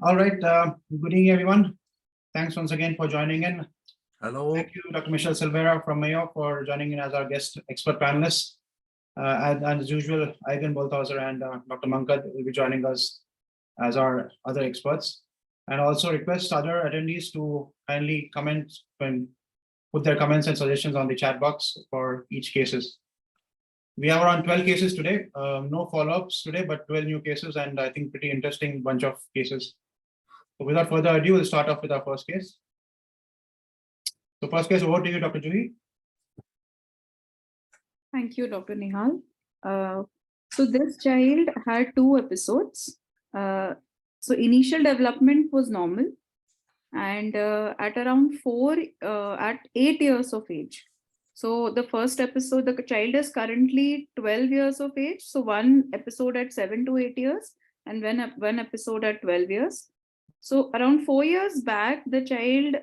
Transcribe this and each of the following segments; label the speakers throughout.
Speaker 1: All right. Good evening, everyone. Thanks once again for joining in.
Speaker 2: Hello.
Speaker 1: Thank you, Dr. Michelle Silvera from Mayo, for joining in as our guest expert panelist. And as usual, Aigan Bolthauser and Dr. Mankad will be joining us as our other experts. And also request other attendees to kindly comment and put their comments and suggestions on the chat box for each cases. We have around 12 cases today. No follow-ups today, but 12 new cases, and I think pretty interesting bunch of cases. So without further ado, we'll start off with our first case. So first case, over to you, Dr. Juhi.
Speaker 3: Thank you, Dr. Nihaal. So this child had 2 episodes. So initial development was normal, and at around 8 years of age. So the first episode, the child is currently 12 years of age. So 1 episode at 7 to 8 years, and one episode at 12 years. So around 4 years back, the child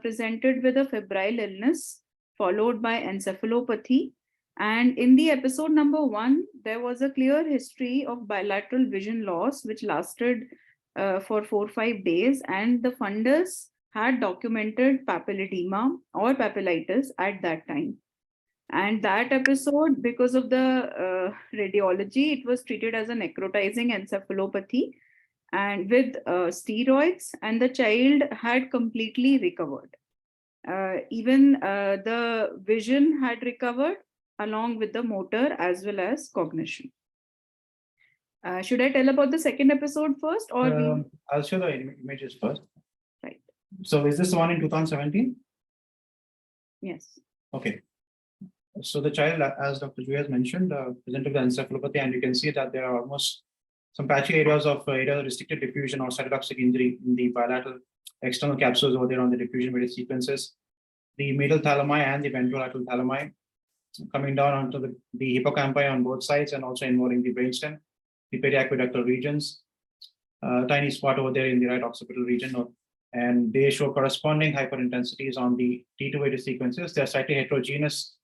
Speaker 3: presented with a febrile illness followed by encephalopathy. And in the episode number 1, there was a clear history of bilateral vision loss, which lasted for 4-5 days. And the fundus had documented papilledema or papillitis at that time. And that episode, because of the radiology, it was treated as a necrotizing encephalopathy and with steroids, and the child had completely recovered. Even the vision had recovered along with the motor as well as cognition. Should I tell about the second episode first, or
Speaker 1: I'll show the images first.
Speaker 3: Right.
Speaker 1: So is this the one in 2017?
Speaker 3: Yes.
Speaker 1: Okay. So the child, as Dr. Juhi has mentioned, presented with encephalopathy, and you can see that there are almost some patchy areas of restricted diffusion or cytotoxic injury in the bilateral external capsules over there on the diffusion-weighted sequences. The medial thalami and the ventrolateral thalami coming down onto the hippocampi on both sides and also involving the brainstem, the periaqueductal regions, tiny spot over there in the right occipital region, and they show corresponding hyperintensities on the T2-weighted sequences. They're slightly heterogeneous,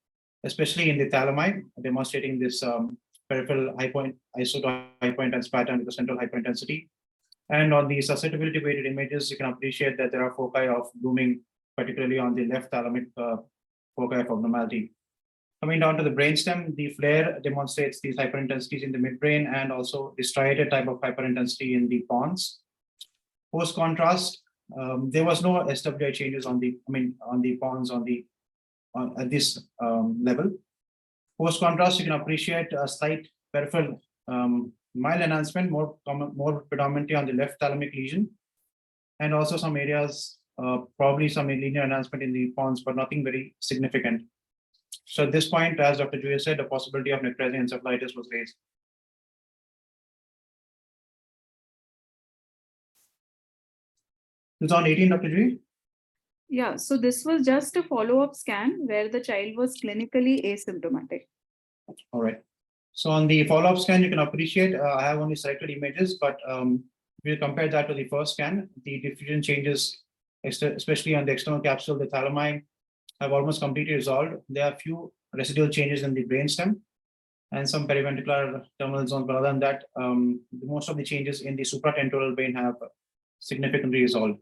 Speaker 1: especially in the thalami, demonstrating this peripheral isohypointense pattern with the central hyperintensity. And on the susceptibility weighted images, you can appreciate that there are foci of blooming, particularly on the left thalamic foci of abnormality. Coming down to the brainstem, the flare demonstrates these hyperintensities in the midbrain and also the striated type of hyperintensity in the pons. Post contrast, there was no SWI changes on the pons at this level. Post contrast, you can appreciate a slight peripheral mild enhancement, more predominantly on the left thalamic lesion, and also some areas, probably some linear enhancement in the pons, but nothing very significant. So at this point, as Dr. Juhi said, the possibility of necrotizing encephalitis was raised. It's on 18, Dr. Juhi?
Speaker 3: Yeah, so this was just a follow-up scan where the child was clinically asymptomatic.
Speaker 1: All right. So on the follow-up scan, you can appreciate, I have only selected images, but we'll compare that to the first scan. The diffusion changes, especially on the external capsule, the thalami, have almost completely resolved. There are a few residual changes in the brainstem and some periventricular terminal zones, but other than that, most of the changes in the supratemporal brain have significantly resolved.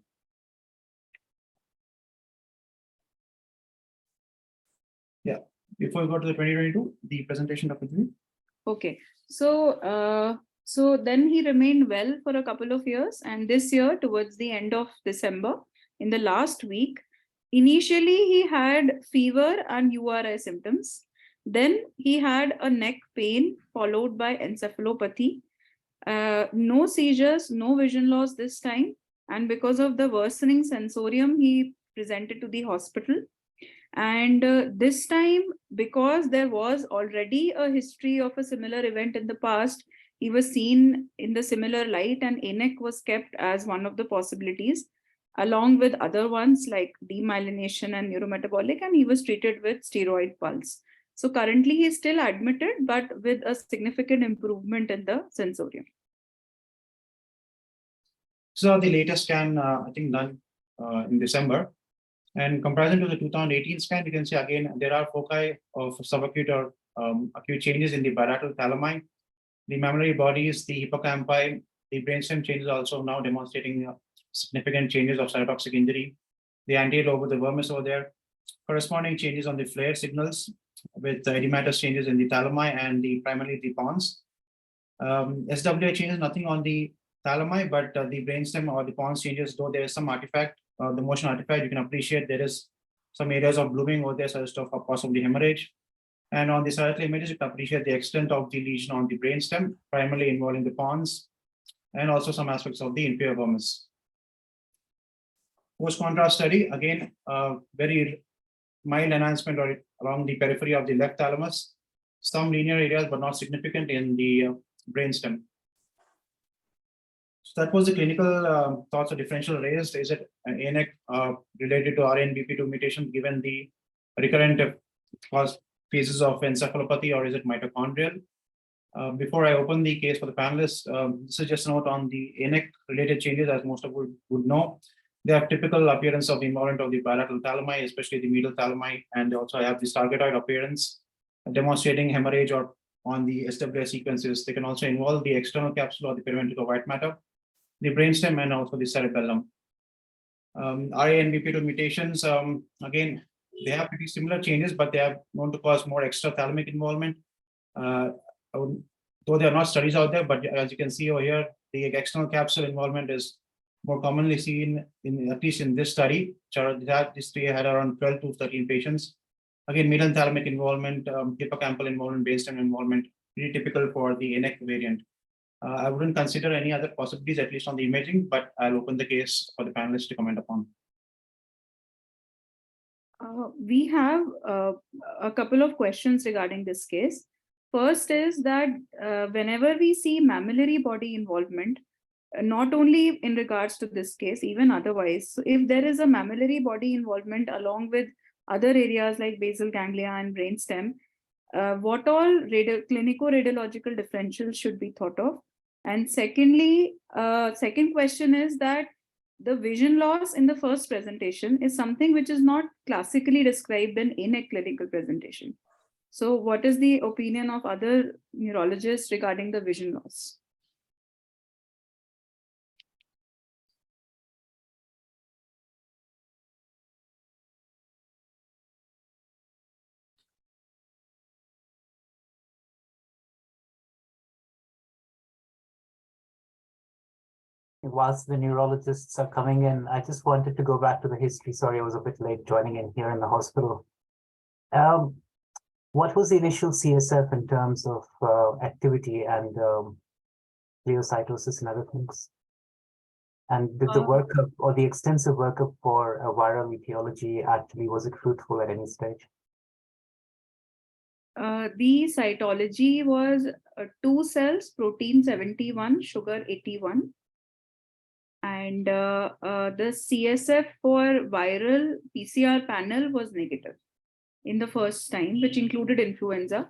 Speaker 1: Yeah. Before we go to the 2022, the presentation, Dr. Juhi.
Speaker 3: Okay, so then he remained well for a couple of years, and this year, towards the end of December, in the last week, initially he had fever and URI symptoms. Then he had a neck pain followed by encephalopathy. No seizures, no vision loss this time, and because of the worsening sensorium, he presented to the hospital. And this time, because there was already a history of a similar event in the past, he was seen in the similar light, and ANEC was kept as one of the possibilities, along with other ones like demyelination and neurometabolic, and he was treated with steroid pulse. So currently he is still admitted, but with a significant improvement in the sensorium.
Speaker 1: So the latest scan, I think done in December. And in comparison to the 2018 scan, you can see again, there are foci of subacute or acute changes in the bilateral thalami, the mammillary bodies, the hippocampi, the brainstem changes are also now demonstrating significant changes of cytotoxic injury. The anterior lobe of the vermis over there, corresponding changes on the flare signals with edematous changes in the thalami and primarily the pons. SWA changes nothing on the thalami, but the brainstem or the pons changes, though there is some artifact, the motion artifact, you can appreciate there is some areas of blooming over there, such as possibly hemorrhage. And on the satellite images, you can appreciate the extent of the lesion on the brainstem, primarily involving the pons, and also some aspects of the inferior vermis. Post-contrast study, again, very mild enhancement or along the periphery of the left thalamus, some linear areas, but not significant in the brainstem. So that was the clinical thoughts of differential raised. Is it an ANEC related to RNBP2 mutation given the recurrent phases of encephalopathy, or is it mitochondrial? Before I open the case for the panelists, this is just a note on the ANEC related changes, as most of you would know. They have typical appearance of involvement of the bilateral thalami, especially the medial thalami, and they also have this targetoid appearance, demonstrating hemorrhage or on the SWA sequences. They can also involve the external capsule or the periventricular white matter, the brainstem, and also the cerebellum. RANBP2 mutations, again, they have pretty similar changes, but they are known to cause more extrathalamic involvement. Though there are not studies out there, but as you can see over here, the external capsule involvement is more commonly seen in, at least in this study. This study had around 12 to 13 patients. Again, medial thalamic involvement, hippocampal involvement, brainstem involvement, pretty typical for the ANEC variant. I wouldn't consider any other possibilities, at least on the imaging, but I'll open the case for the panelists to comment upon.
Speaker 3: We have a couple of questions regarding this case. First is that whenever we see mammillary body involvement, not only in regards to this case, even otherwise, so if there is a mammillary body involvement along with other areas like basal ganglia and brainstem, what all clinico-radiological differentials should be thought of? And secondly, second question is that the vision loss in the first presentation is something which is not classically described in a clinical presentation. So what is the opinion of other neurologists regarding the vision loss?
Speaker 2: Whilst the neurologists are coming in, I just wanted to go back to the history. Sorry, I was a bit late joining in here in the hospital. What was the initial CSF in terms of activity and gliocytosis and other things? And did the workup or the extensive workup for viral etiology actually, was it fruitful at any stage?
Speaker 3: The cytology was 2 cells, protein 71, sugar 81. And the CSF for viral PCR panel was negative in the first time, which included influenza.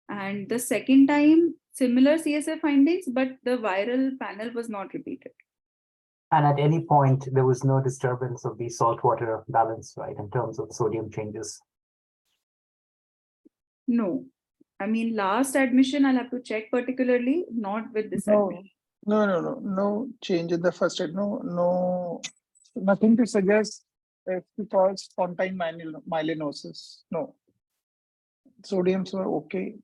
Speaker 3: And the second time, similar CSF findings, but the viral panel was not repeated.
Speaker 2: And at any point, there was no disturbance of the saltwater balance, right, in terms of sodium changes?
Speaker 3: No. I mean, last admission, I'll have to check particularly, not with this admission.
Speaker 4: No change in the first aid. Nothing to suggest if we call spontaneous myelinosis. No. Sodiums were okay.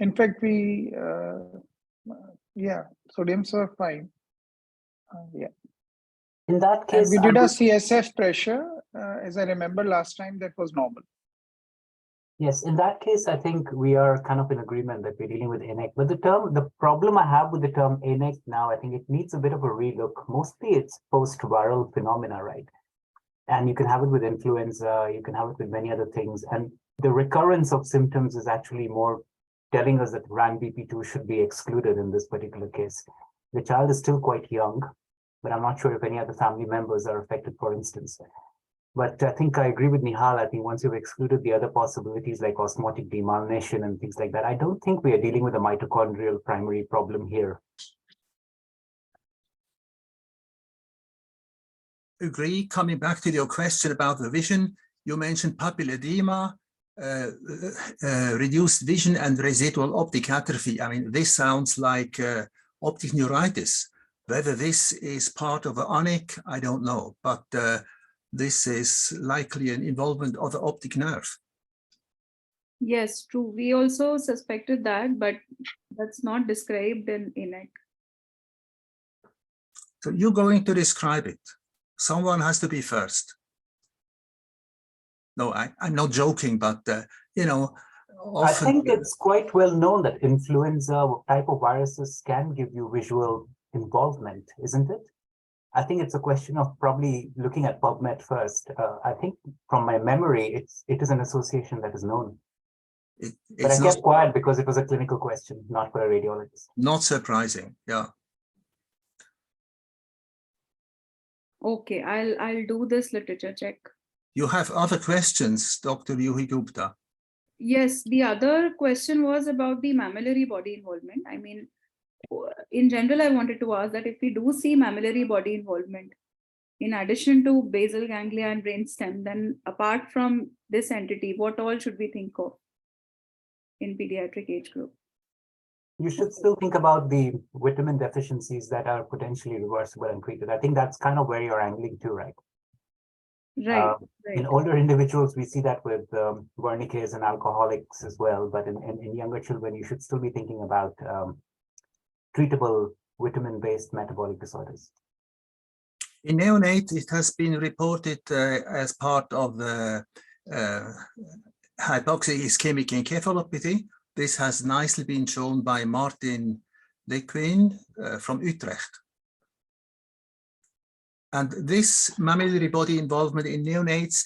Speaker 4: In fact, sodiums were fine.
Speaker 2: In that case,
Speaker 4: and we did a CSF pressure. As I remember last time, that was normal.
Speaker 2: Yes, in that case, I think we are kind of in agreement that we're dealing with ANEC. But the problem I have with the term ANEC now, I think it needs a bit of a relook. Mostly it's post-viral phenomena, right? And you can have it with influenza, you can have it with many other things. And the recurrence of symptoms is actually more telling us that RANBP2 should be excluded in this particular case. The child is still quite young, but I'm not sure if any other family members are affected, for instance. But I think I agree with Nihaal. I think once you've excluded the other possibilities like osmotic demyelination and things like that, I don't think we are dealing with a mitochondrial primary problem here.
Speaker 5: Agree. Coming back to your question about the vision, you mentioned papillary edema, reduced vision and residual optic atrophy. I mean, this sounds like optic neuritis. Whether this is part of ANEC, I don't know, but this is likely an involvement of the optic nerve.
Speaker 3: Yes, true. We also suspected that, but that's not described in INEC.
Speaker 5: So you're going to describe it. Someone has to be first. No, I'm not joking, but you know, often
Speaker 2: I think it's quite well known that influenza type of viruses can give you visual involvement, isn't it? I think it's a question of probably looking at PubMed first. I think from my memory, it is an association that is known. But I kept quiet because it was a clinical question, not for a radiologist.
Speaker 5: Not surprising, yeah.
Speaker 3: Okay, I'll do this literature check.
Speaker 5: You have other questions, Dr. Yuhi Gupta?
Speaker 3: Yes, the other question was about the mammillary body involvement. I mean, in general, I wanted to ask that if we do see mammillary body involvement, in addition to basal ganglia and brainstem, then apart from this entity, what all should we think of in pediatric age group?
Speaker 2: You should still think about the vitamin deficiencies that are potentially reversible and treated. I think that's kind of where you're angling to, right?
Speaker 3: Right.
Speaker 2: In older individuals, we see that with wernicke's and alcoholics as well. But in younger children, you should still be thinking about treatable vitamin-based metabolic disorders.
Speaker 5: In neonates, it has been reported as part of the hypoxia-ischemic encephalopathy. This has nicely been shown by Martin Lequin from Utrecht. And this mammillary body involvement in neonates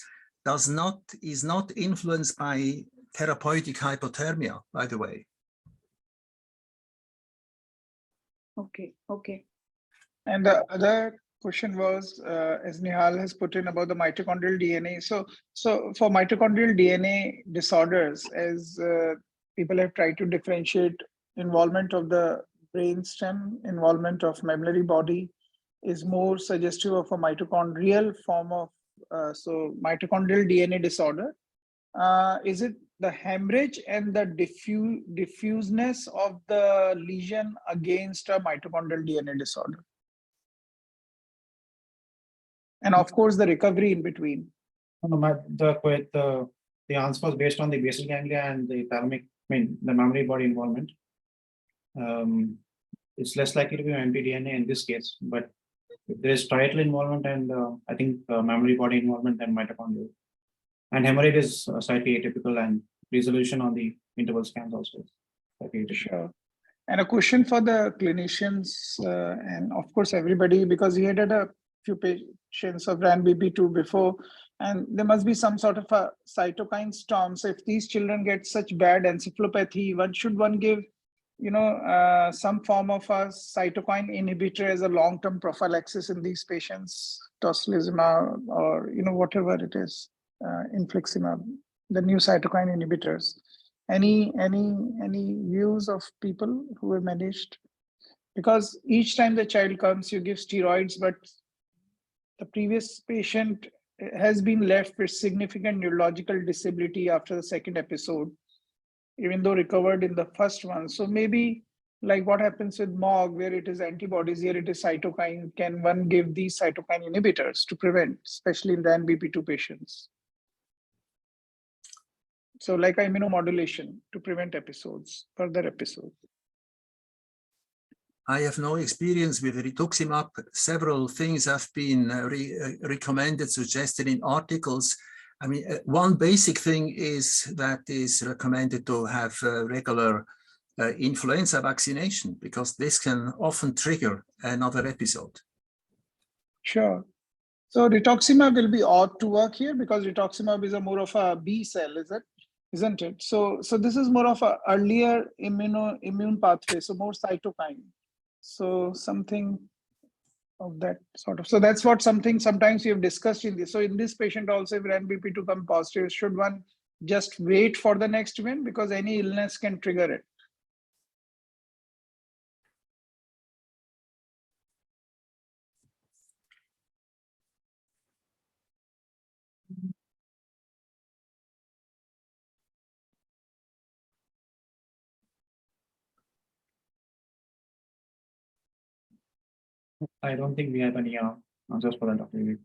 Speaker 5: is not influenced by therapeutic hypothermia, by the way.
Speaker 3: Okay, okay.
Speaker 4: And the other question was, as Nihaal has put in about the mitochondrial DNA. So for mitochondrial DNA disorders, as people have tried to differentiate involvement of the brainstem, involvement of mammillary body is more suggestive of a mitochondrial form of, mitochondrial DNA disorder. Is it the hemorrhage and the diffuseness of the lesion against a mitochondrial DNA disorder? And of course, the recovery in between.
Speaker 1: The answer was based on the basal ganglia and the thalamic, the mammillary body involvement. It's less likely to be mPDNA in this case, but if there is striatal involvement and I think mammillary body involvement and mitochondrial. And hemorrhage is slightly atypical, and resolution on the interval scans also.
Speaker 4: Sure. And a question for the clinicians and of course everybody, because we had a few patients of RANBP2 before, and there must be some sort of a cytokine storm. So if these children get such bad encephalopathy, should one give, some form of a cytokine inhibitor as a long-term prophylaxis in these patients, tocilizumab or whatever it is, infliximab, the new cytokine inhibitors. Any views of people who have managed? Because each time the child comes, you give steroids, but the previous patient has been left with significant neurological disability after the second episode, even though recovered in the first one. So maybe like what happens with MOG, where it is antibodies, here it is cytokine. Can one give these cytokine inhibitors to prevent, especially in the NBP2 patients? So like immunomodulation to prevent further episodes.
Speaker 5: I have no experience with rituximab. Several things have been recommended, suggested in articles. I mean, one basic thing is that is recommended to have regular influenza vaccination, because this can often trigger another episode.
Speaker 4: Sure. So rituximab will be odd to work here because rituximab is more of a B cell, isn't it? So this is more of a earlier immune pathway, so more cytokine. So something of that sort of. So that's what sometimes we have discussed in this. So in this patient also, if RANBP2 come positive, should one just wait for the next event because any illness can trigger it?
Speaker 1: I don't think we have any answers for that, Dr. Vivek.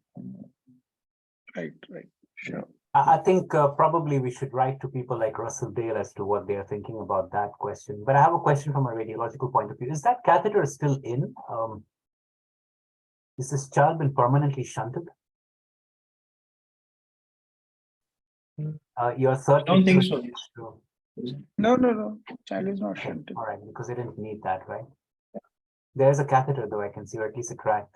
Speaker 4: Right, sure.
Speaker 2: I think probably we should write to people like Russell Dale as to what they are thinking about that question. But I have a question from a radiological point of view. Is that catheter still in? Is this child been permanently shunted? Your third
Speaker 1: I don't think
Speaker 2: picture
Speaker 1: so.
Speaker 2: is true.
Speaker 4: No. Child is not shunted.
Speaker 2: All right, because they didn't need that, right? There's a catheter, though, I can see, or at least a tract.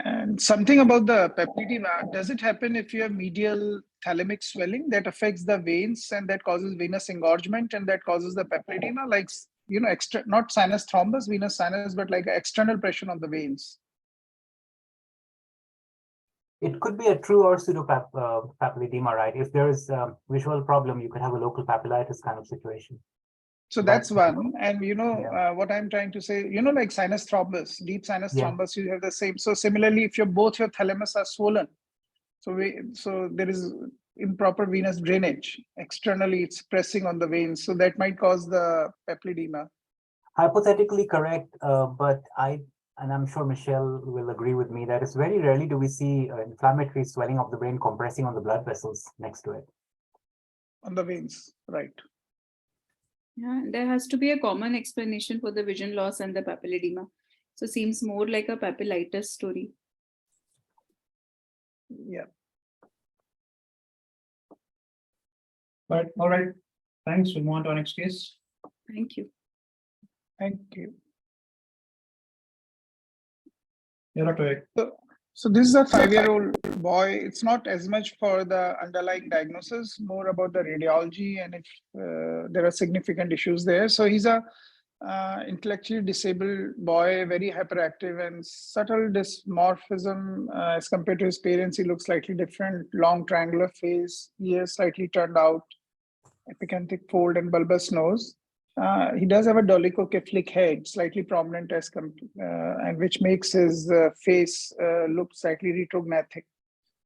Speaker 4: And something about the papilledema, does it happen if you have medial thalamic swelling that affects the veins and that causes venous engorgement and that causes the papilledema? Like, extra, not sinus thrombus, venous sinus, but like external pressure on the veins.
Speaker 2: It could be a true or pseudo papilledema, right? If there is a visual problem, you could have a local papillitis kind of situation.
Speaker 4: So that's one. And
Speaker 2: Yeah.
Speaker 4: what I'm trying to say, like sinus thrombus, deep sinus
Speaker 2: Yeah.
Speaker 4: thrombus, you have the same. So similarly, if both your thalamus are swollen, so there is improper venous drainage. Externally, it's pressing on the veins. So that might cause the papilledema.
Speaker 2: Hypothetically correct, but and I'm sure Michelle will agree with me that it's very rarely do we see inflammatory swelling of the brain compressing on the blood vessels next to it.
Speaker 4: On the veins, right.
Speaker 3: Yeah, there has to be a common explanation for the vision loss and the papilledema. So seems more like a papillitis story.
Speaker 4: Yeah.
Speaker 1: But all right. Thanks. We'll move on to our next case.
Speaker 3: Thank you.
Speaker 4: Thank you.
Speaker 1: Yeah, Dr. Vivek.
Speaker 4: So this is a 5-year-old boy. It's not as much for the underlying diagnosis, more about the radiology and if there are significant issues there. So he's a intellectually disabled boy, very hyperactive and subtle dysmorphism as compared to his parents. He looks slightly different, long triangular face, ears slightly turned out, epicanthic fold and bulbous nose. He does have a dolichocephalic head, slightly prominent and which makes his face look slightly retrognathic.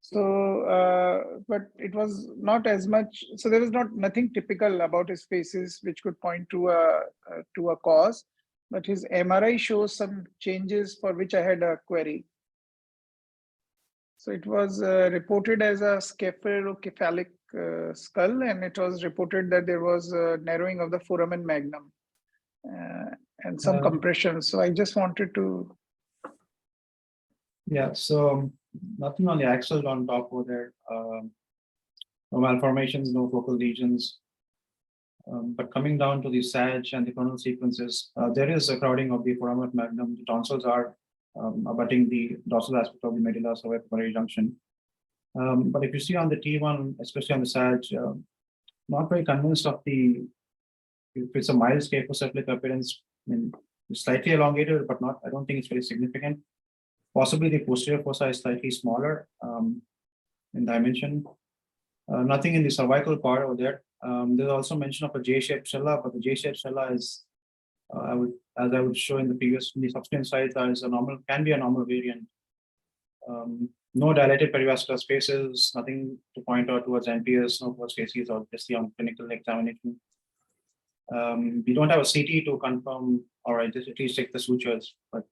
Speaker 4: So, but it was not as much. So there was nothing typical about his faces which could point to a cause. But his MRI shows some changes for which I had a query. So it was reported as a scaphocephalic skull, and it was reported that there was a narrowing of the foramen magnum and some compression. So I just wanted to.
Speaker 1: Yeah, so nothing on the axle on top over there. No malformations, no focal lesions. But coming down to the SAG and the coronal sequences, there is a crowding of the foramen magnum. The tonsils are abutting the dorsal aspect of the medulla cervical junction. But if you see on the T1, especially on the SAG, not very convinced of if it's a mild scaphocephalic appearance. I mean, it's slightly elongated, but not. I don't think it's very significant. Possibly the posterior fossa is slightly smaller in dimension. Nothing in the cervical part over there. There's also mention of a J-shaped cella, but the J-shaped cella is, as I would show in the subsequent slides, can be a normal variant. No dilated perivascular spaces, nothing to point out towards NPS, no towards cases, obviously on clinical examination. We don't have a CT to confirm or at least check the sutures, but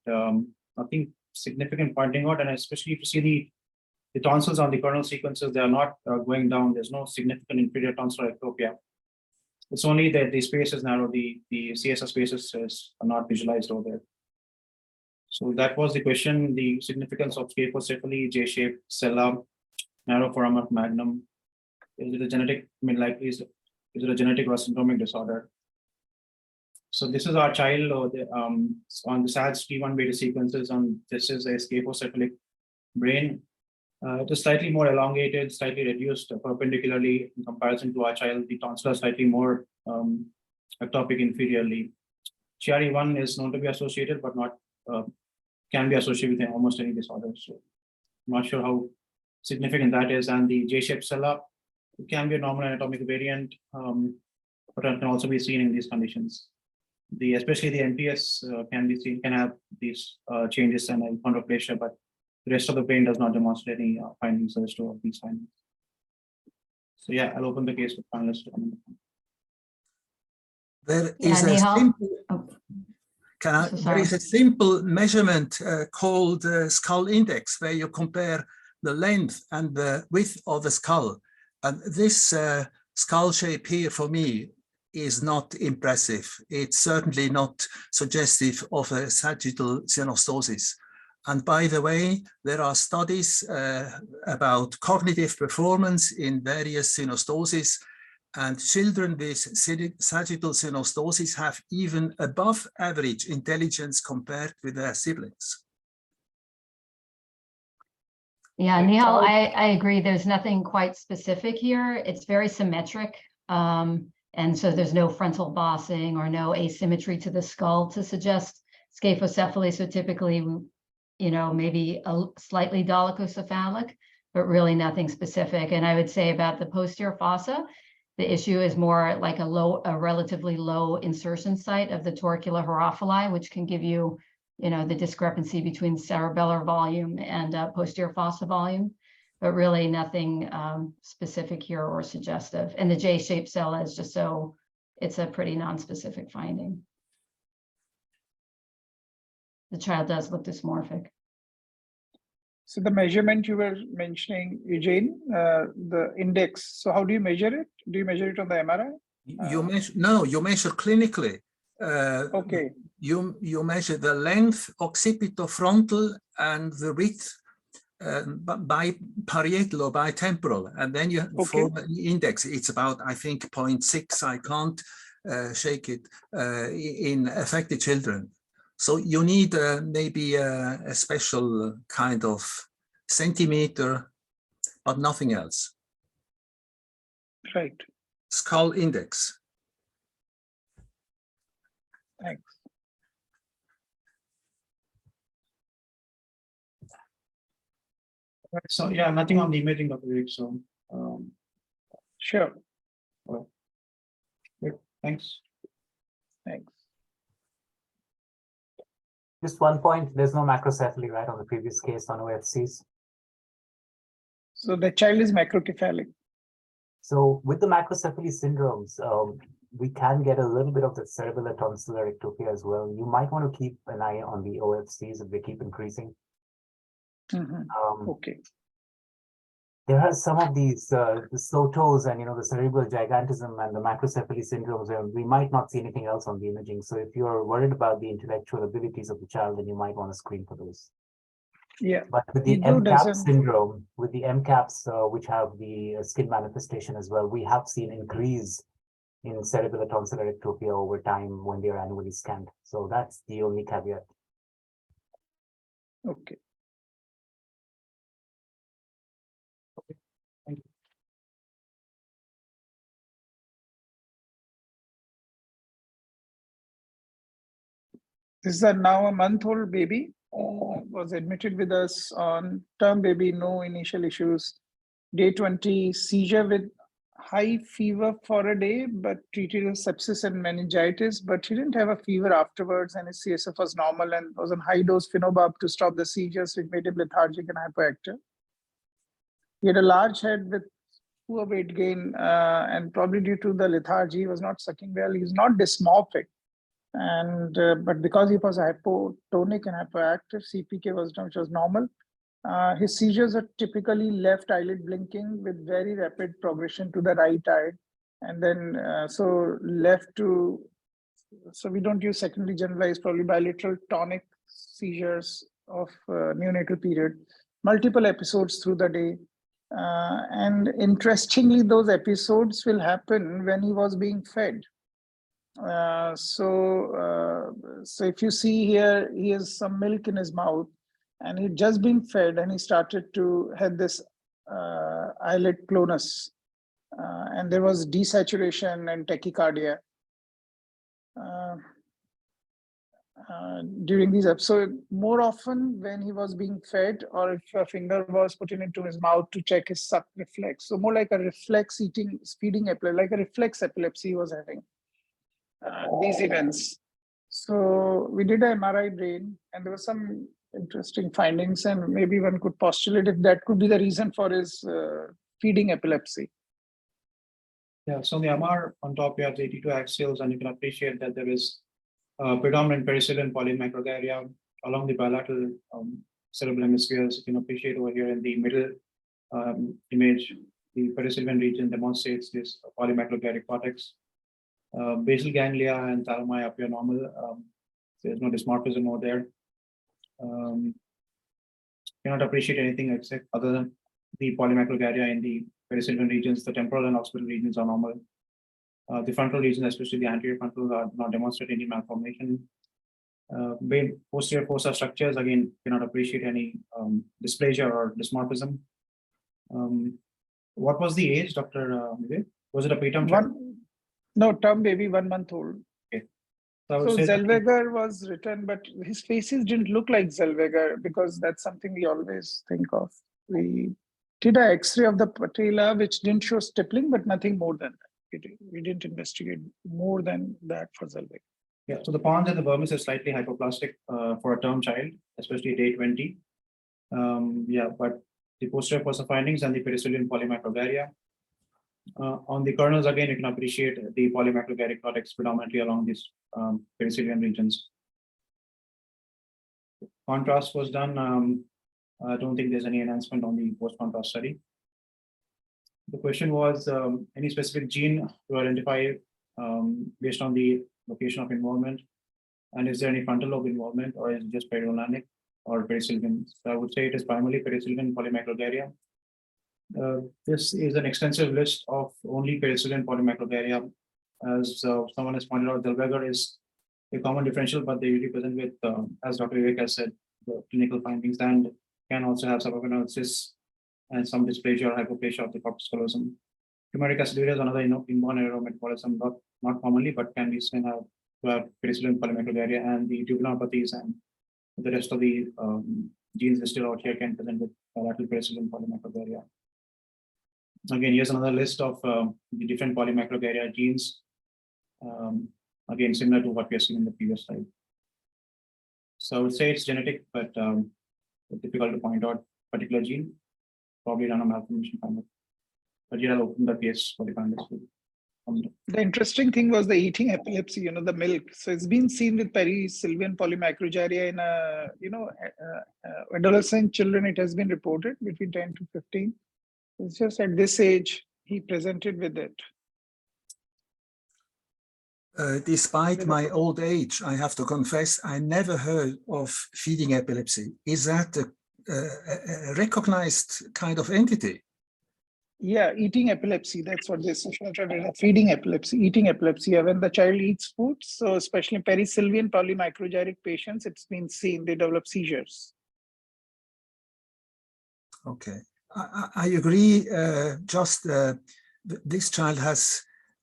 Speaker 1: nothing significant pointing out. And especially if you see the tonsils on the coronal sequences, they are not going down. There's no significant inferior tonsillar ectopia. It's only that the space is narrow, the CSS spaces are not visualized over there. So that was the question, the significance of scaphocephaly, J-shaped cella, narrow foramen magnum. Is it a genetic, is it a genetic or syndromic disorder? So this is our child on the SAG T1 beta sequences, and this is a scaphocephalic brain. It is slightly more elongated, slightly reduced perpendicularly in comparison to our child. The tonsil are slightly more ectopic inferiorly. CRE1 is known to be associated, but not can be associated with almost any disorder. So I'm not sure how significant that is. And the J-shaped cella, it can be a normal anatomic variant, but it can also be seen in these conditions. Especially the NPS can have these changes and achondroplasia, but the rest of the brain does not demonstrate any findings as to these findings. So yeah, I'll open the case for panelists to comment.
Speaker 5: There is a simple. There is a simple measurement called skull index, where you compare the length and the width of the skull. And this skull shape here for me is not impressive. It's certainly not suggestive of a sagittal synostosis. And by the way, there are studies about cognitive performance in various synostoses, and children with sagittal synostosis have even above average intelligence compared with their siblings.
Speaker 6: Yeah, Nihaal, I agree. There's nothing quite specific here. It's very symmetric. And so there's no frontal bossing or no asymmetry to the skull to suggest scaphocephaly. So typically, you know, maybe a slightly dolichocephalic, but really nothing specific. And I would say about the posterior fossa, the issue is more like a relatively low insertion site of the torcular hierophili, which can give you, you know, the discrepancy between cerebellar volume and posterior fossa volume, but really nothing specific here or suggestive. And the J-shaped cell is just so, it's a pretty non-specific finding. The child does look dysmorphic.
Speaker 4: So the measurement you were mentioning, Eugene, the index. So how do you measure it? Do you measure it on the MRI?
Speaker 5: You measure, no, you measure clinically.
Speaker 4: Okay.
Speaker 5: You measure the length, occipitofrontal, and the width by parietal or bitemporal, and then you form an index. It's about, I think, 0.6. I can't shake it in affected children. So you need maybe a special kind of centimeter, but nothing else.
Speaker 4: Right.
Speaker 5: Skull index.
Speaker 4: Thanks.
Speaker 1: Right, so yeah, nothing on the imaging, Dr. Vivek. So
Speaker 4: Sure.
Speaker 1: well, great. Thanks.
Speaker 4: Thanks.
Speaker 2: Just one point, there's no macrocephaly, right, on the previous case on OFCs.
Speaker 4: So the child is macrocephalic.
Speaker 2: So with the macrocephaly syndromes, we can get a little bit of the cerebellar tonsillar ectopia as well. You might want to keep an eye on the OFCs if they keep increasing.
Speaker 4: Okay.
Speaker 2: There are some of these the slow toes and, you know, the cerebral gigantism and the macrocephaly syndromes where we might not see anything else on the imaging. So if you're worried about the intellectual abilities of the child, then you might want to screen for those.
Speaker 4: Yeah.
Speaker 2: But with the
Speaker 4: Ego
Speaker 2: MCAP
Speaker 4: doesn't-
Speaker 2: syndrome, with the MCAPs, which have the skin manifestation as well, we have seen increase in cerebellar tonsillar ectopia over time when they are annually scanned. So that's the only caveat.
Speaker 4: Okay.
Speaker 1: Thank you.
Speaker 4: This is now a month-old baby. Was admitted with us on term baby, no initial issues. Day 20, seizure with high fever for a day, but treated as sepsis and meningitis, but he didn't have a fever afterwards, and his CSF was normal and was on high dose phenobarb to stop the seizures, which made him lethargic and hyperactive. He had a large head with poor weight gain, and probably due to the lethargy, he was not sucking well. He's not dysmorphic. And but because he was hypotonic and hyperactive, CPK which was normal. His seizures are typically left eyelid blinking with very rapid progression to the right eye, and then so we don't use secondary generalized, probably bilateral tonic seizures of neonatal period, multiple episodes through the day. And interestingly, those episodes will happen when he was being fed. So if you see here, he has some milk in his mouth, and he'd just been fed, and he started to have this eyelid clonus, and there was desaturation and tachycardia during these episodes. More often when he was being fed, or if a finger was put into his mouth to check his suck reflex. So more like a reflex feeding epilepsy, like a reflex epilepsy he was having. These events. So we did an MRI brain, and there were some interesting findings, and maybe one could postulate if that could be the reason for his feeding epilepsy.
Speaker 1: Yeah, so on the MR on top, you have the 82 axials, and you can appreciate that there is predominant pericylin polymicrogyria along the bilateral cerebral hemispheres. You can appreciate over here in the middle image, the pericylin region demonstrates this polymicrogyric cortex. Basal ganglia and thalami appear normal. There's no dysmorphism over there. Cannot appreciate anything except other than the polymicrogyria in the pericylin regions. The temporal and occipital regions are normal. The frontal regions, especially the anterior frontal, are not demonstrate any malformation. Posterior fossa structures, again, cannot appreciate any dysplasia or dysmorphism. What was the age, Dr. Vivek? Was it a preterm child?
Speaker 4: No, term baby, 1 month old.
Speaker 1: Okay.
Speaker 4: So Zellweger was written, but his faces didn't look like Zellweger because that's something we always think of. We did an X-ray of the patella, which didn't show stippling, but nothing more than that. We didn't investigate more than that for Zellweger.
Speaker 1: Yeah, so the pons and the vermis are slightly hypoplastic for a term child, especially day 20. Yeah, but the posterior fossa findings and the pericylin polymicrogyria. On the kernels, again, you can appreciate the polymicrogyric cortex predominantly along these pericylin regions. Contrast was done. I don't think there's any enhancement on the post-contrast study. The question was any specific gene to identify based on the location of involvement, and is there any frontal lobe involvement, or is it just perirolanic or pericylin? So I would say it is primarily pericylin polymicrogyria. This is an extensive list of only pericylin polymicrogyria. As someone has pointed out, Zellweger is a common differential, but they usually present with, as Dr. Vivek has said, the clinical findings, and can also have subarachnoid cysts and some dysplasia or hypoplasia of the corpus callosum. Fumaric aciduria is another inborn error of metabolism, not commonly, but can be seen to have pericylin polymicrogyria, and the tubulopathies and the rest of the genes listed out here can present with bilateral pericylin polymicrogyria. Again, here's another list of the different polymicrogyria genes. Again, similar to what we have seen in the previous slide. So I would say it's genetic, but difficult to point out particular gene, probably random malformation panel. But you have opened the case for the panelists.
Speaker 4: The interesting thing was the eating epilepsy, the milk. So it's been seen with pericylin polymicrogyria in, adolescent children. It has been reported between 10 to 15. It's just at this age, he presented with it.
Speaker 5: Despite my old age, I have to confess, I never heard of feeding epilepsy. Is that a recognized kind of entity?
Speaker 4: Yeah, eating epilepsy. That's what this is. Feeding epilepsy, eating epilepsy. Yeah, when the child eats food, so especially pericylin polymicrogyric patients, it's been seen, they develop seizures.
Speaker 5: Okay, I agree. This child has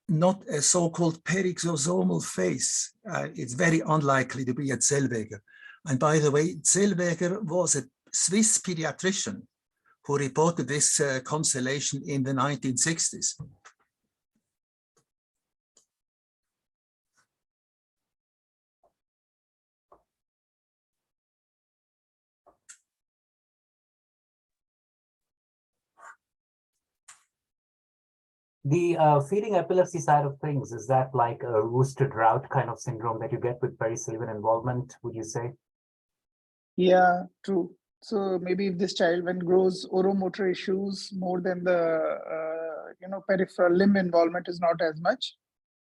Speaker 5: not a so-called peryxosomal face. It's very unlikely to be a Zellweger. And by the way, Zellweger was a Swiss pediatrician who reported this constellation in the 1960s.
Speaker 2: The feeding epilepsy side of things, is that like a rooster drought kind of syndrome that you get with pericylin involvement, would you say?
Speaker 4: Yeah, true. So maybe if this child, when grows, oromotor issues more than the peripheral limb involvement is not as much.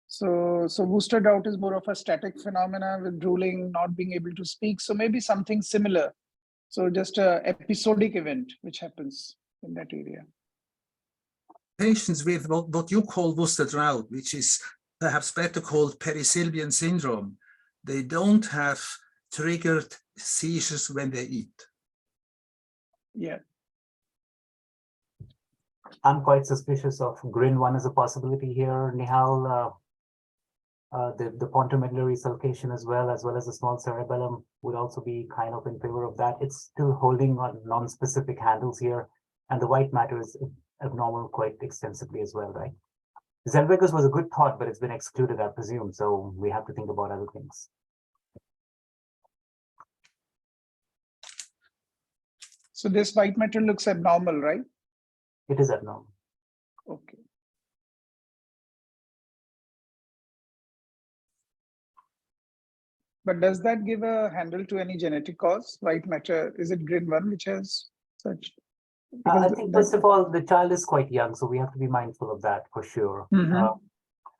Speaker 4: So Wooster drought is more of a static phenomena with drooling, not being able to speak. So maybe something similar. So just a episodic event which happens in that area.
Speaker 5: Patients with what you call Wooster drought, which is perhaps better called pericylvian syndrome, they don't have triggered seizures when they eat.
Speaker 4: Yeah.
Speaker 2: I'm quite suspicious of GRIN1 as a possibility here, Nihaal. The pontomedullary sulcation as well as the small cerebellum would also be kind of in favor of that. It's still holding on non-specific handles here, and the white matter is abnormal quite extensively as well, right? Zellweger's was a good thought, but it's been excluded, I presume, so we have to think about other things.
Speaker 4: So this white matter looks abnormal, right?
Speaker 2: It is abnormal.
Speaker 4: Okay. But does that give a handle to any genetic cause? White matter, is it GRIN1 which has such?
Speaker 2: I think first of all, the child is quite young, so we have to be mindful of that for sure.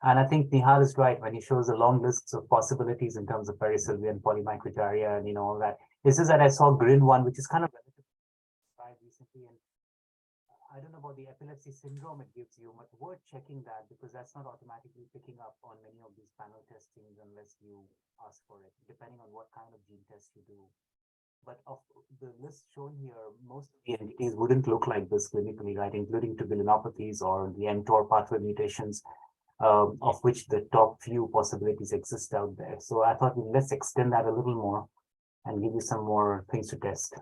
Speaker 2: And I think Nihaal is right when he shows a long list of possibilities in terms of perisylvian polymicrogyria and all that. This is that I saw GRIN1, which is kind of recently, and I don't know about the epilepsy syndrome it gives you, but worth checking that because that's not automatically picking up on many of these panel testings unless you ask for it, depending on what kind of gene test you do. But of the list shown here, most of the entities wouldn't look like this clinically, right? Including tubulinopathies or the mTOR pathway mutations, of which the top few possibilities exist out there. So I thought let's extend that a little more and give you some more things to test.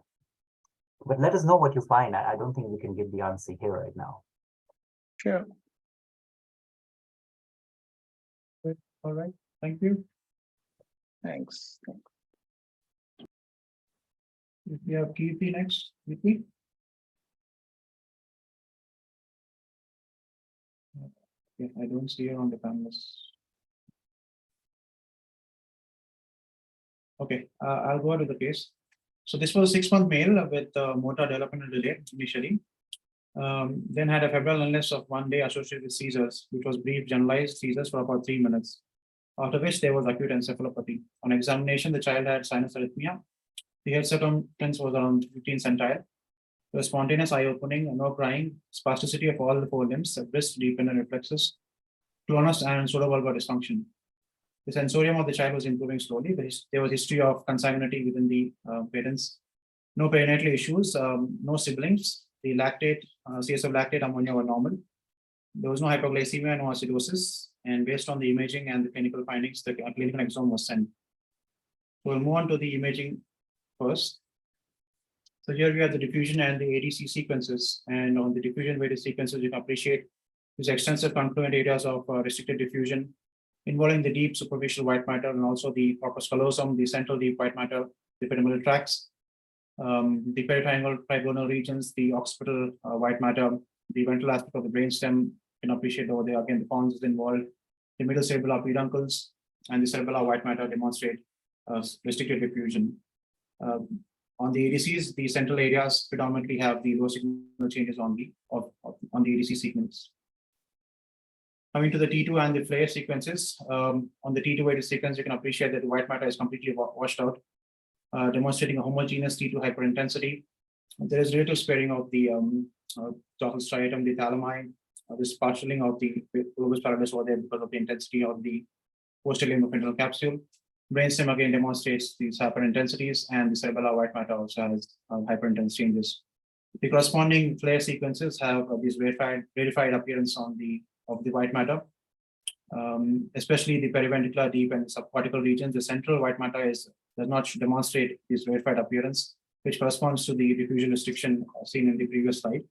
Speaker 2: But let us know what you find. I don't think we can give the answer here right now.
Speaker 4: Sure.
Speaker 1: All right. Thank you.
Speaker 4: Thanks.
Speaker 1: If we have Kirti next, Kirti. Yeah, I don't see her on the panelists. Okay, I'll go to the case. So this was a 6-month male with motor developmental delay initially. Then had a febrile illness of 1 day associated with seizures, which was brief generalized seizures for about 3 minutes, after which there was acute encephalopathy. On examination, the child had sinus arrhythmia. The head circumference was around 15 centile. There was spontaneous eye opening, no crying, spasticity of all the 4 limbs, wrist, dependent reflexes, clonus, and pseudobulbar dysfunction. The sensorium of the child was improving slowly. There was history of consanguinity within the parents. No perinatal issues, no siblings. The lactate, CSF lactate ammonia were normal. There was no hypoglycemia, no acidosis. And based on the imaging and the clinical findings, the clinical exome was sent. So we'll move on to the imaging first. So here we have the diffusion and the ADC sequences. And on the diffusion weighted sequences, you can appreciate these extensive confluent areas of restricted diffusion involving the deep superficial white matter and also the corpus callosum, the central deep white matter, the pyramidal tracts, the peritriangle trigonal regions, the occipital white matter, the ventral aspect of the brainstem. You can appreciate over there again the pons is involved, the middle cerebellar peduncles, and the cerebellar white matter demonstrate restricted diffusion. On the ADCs, the central areas predominantly have the low signal changes on the ADC sequence. Coming to the T2 and the flare sequences, on the T2 weighted sequence, you can appreciate that the white matter is completely washed out, demonstrating a homogeneous T2 hyperintensity. There is relative sparing of the total striatum, the thalami, this partialing of the globus pallidus over there because of the intensity of the posterior limbospinal capsule. Brainstem again demonstrates these hyperintensities, and the cerebellar white matter also has hyperintense changes. The corresponding flare sequences have these rarefied appearance of the white matter, especially the periventricular deep and subcortical regions. The central white matter does not demonstrate this rarefied appearance, which corresponds to the diffusion restriction seen in the previous slide.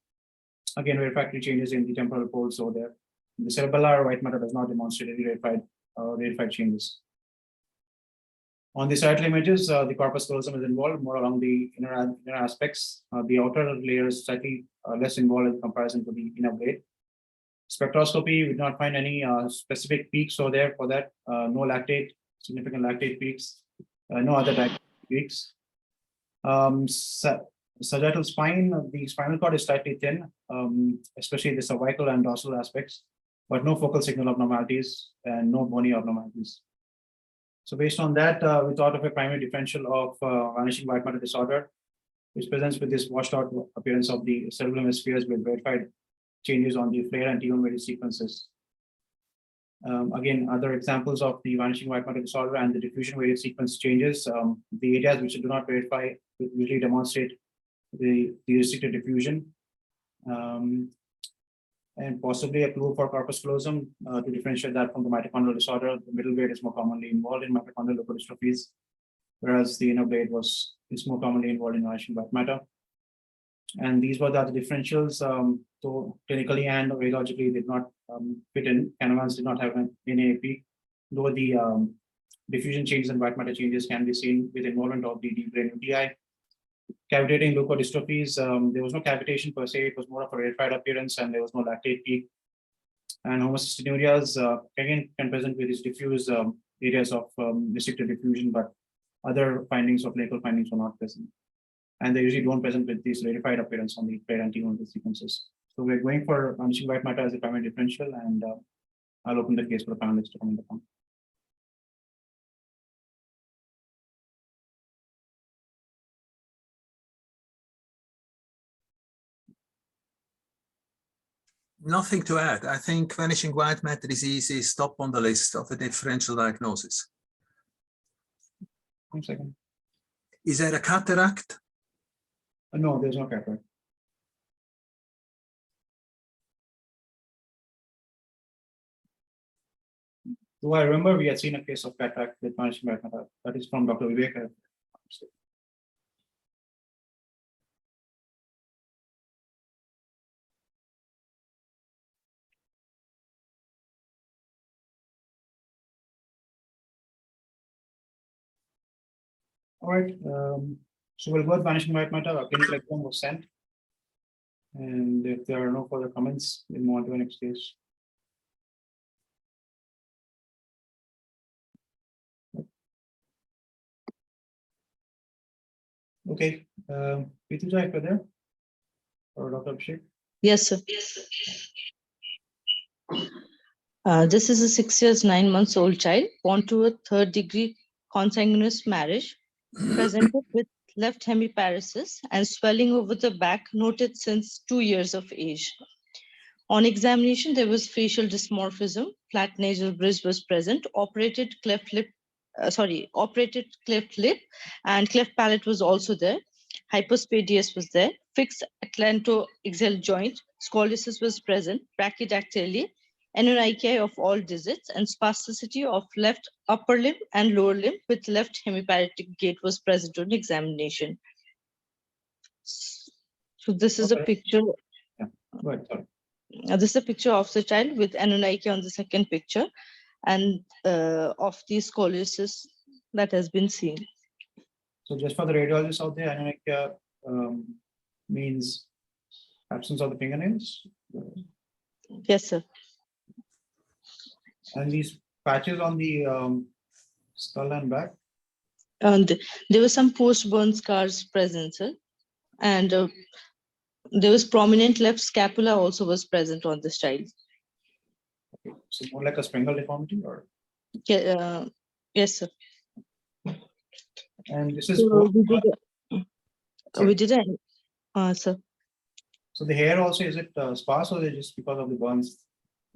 Speaker 1: Again, refractory changes in the temporal poles over there. The cerebellar white matter does not demonstrate any rarefied changes. On the parietal images, the corpus callosum is involved more along the inner aspects. The outer layer is slightly less involved in comparison to the inner blade. Spectroscopy, we did not find any specific peaks over there for that. No lactate, significant lactate peaks, no other diagnostic peaks. Sagittal spine, the spinal cord is slightly thin, especially the cervical and dorsal aspects, but no focal signal abnormalities and no bony abnormalities. So based on that, we thought of a primary differential of vanishing white matter disorder, which presents with this washed out appearance of the cerebral hemispheres with verified changes on the flare and T1 weighted sequences. Again, other examples of the vanishing white matter disorder and the diffusion weighted sequence changes, the areas which do not verify usually demonstrate the restricted diffusion, and possibly a clue for corpus callosum to differentiate that from the mitochondrial disorder. The middle blade is more commonly involved in mitochondrial leukodystrophies, whereas the inner blade is more commonly involved in vanishing white matter. And these were the other differentials. So clinically and radiologically did not fit in. Canavans did not have an NAA peak, though the diffusion changes and white matter changes can be seen with involvement of the deep brain UTI. Cavitating leukodystrophies, there was no cavitation per se, it was more of a rarefied appearance and there was no lactate peak. And homocystinurias, again, can present with these diffuse areas of restricted diffusion, but other findings or clinical findings were not present. And they usually don't present with this rarefied appearance on the paired anti-model sequences. So we're going for vanishing white matter as a primary differential, and I'll open the case for the panelists to comment upon.
Speaker 5: Nothing to add. I think vanishing white matter disease is top on the list of a differential diagnosis.
Speaker 1: 1 second.
Speaker 5: Is there a cataract?
Speaker 1: No, there's no cataract. Though I remember we had seen a case of cataract with vanishing white matter. That is from Dr. Vivek. All right, so we'll go with vanishing white matter. Our clinical exam was sent. And if there are no further comments, we'll move on to the next case. Okay, Pituja, if you're there, or Dr. Abhishek.
Speaker 7: Yes, sir. This is a 6 years, 9 months old child born to a 3rd degree consanguineous marriage, presented with left hemiparesis and swelling over the back noted since 2 years of age. On examination, there was facial dysmorphism, flat nasal bridge was present, operated cleft lip, and cleft palate was also there. Hypospadias was there, fixed atlantoaxial joint, scoliosis was present, brachydactyly, anonychia of all digits, and spasticity of left upper limb and lower limb with left hemiparetic gait was present on examination. So this is a picture.
Speaker 1: Yeah. Go ahead, sorry.
Speaker 7: This is a picture of the child with anonychia on the second picture, and of the scoliosis that has been seen.
Speaker 1: So just for the radiologists out there, anonychia means absence of the fingernails.
Speaker 7: Yes, sir.
Speaker 1: And these patches on the skull and back.
Speaker 7: And there were some post-burn scars present, sir. And there was prominent left scapula also was present on this child.
Speaker 1: Okay. So more like a Sprengel deformity, or?
Speaker 7: Yes, sir.
Speaker 1: And this is
Speaker 7: So
Speaker 1: Sorry.
Speaker 7: we did it, sir.
Speaker 1: So the hair also, is it sparse, or is it just because of the burns?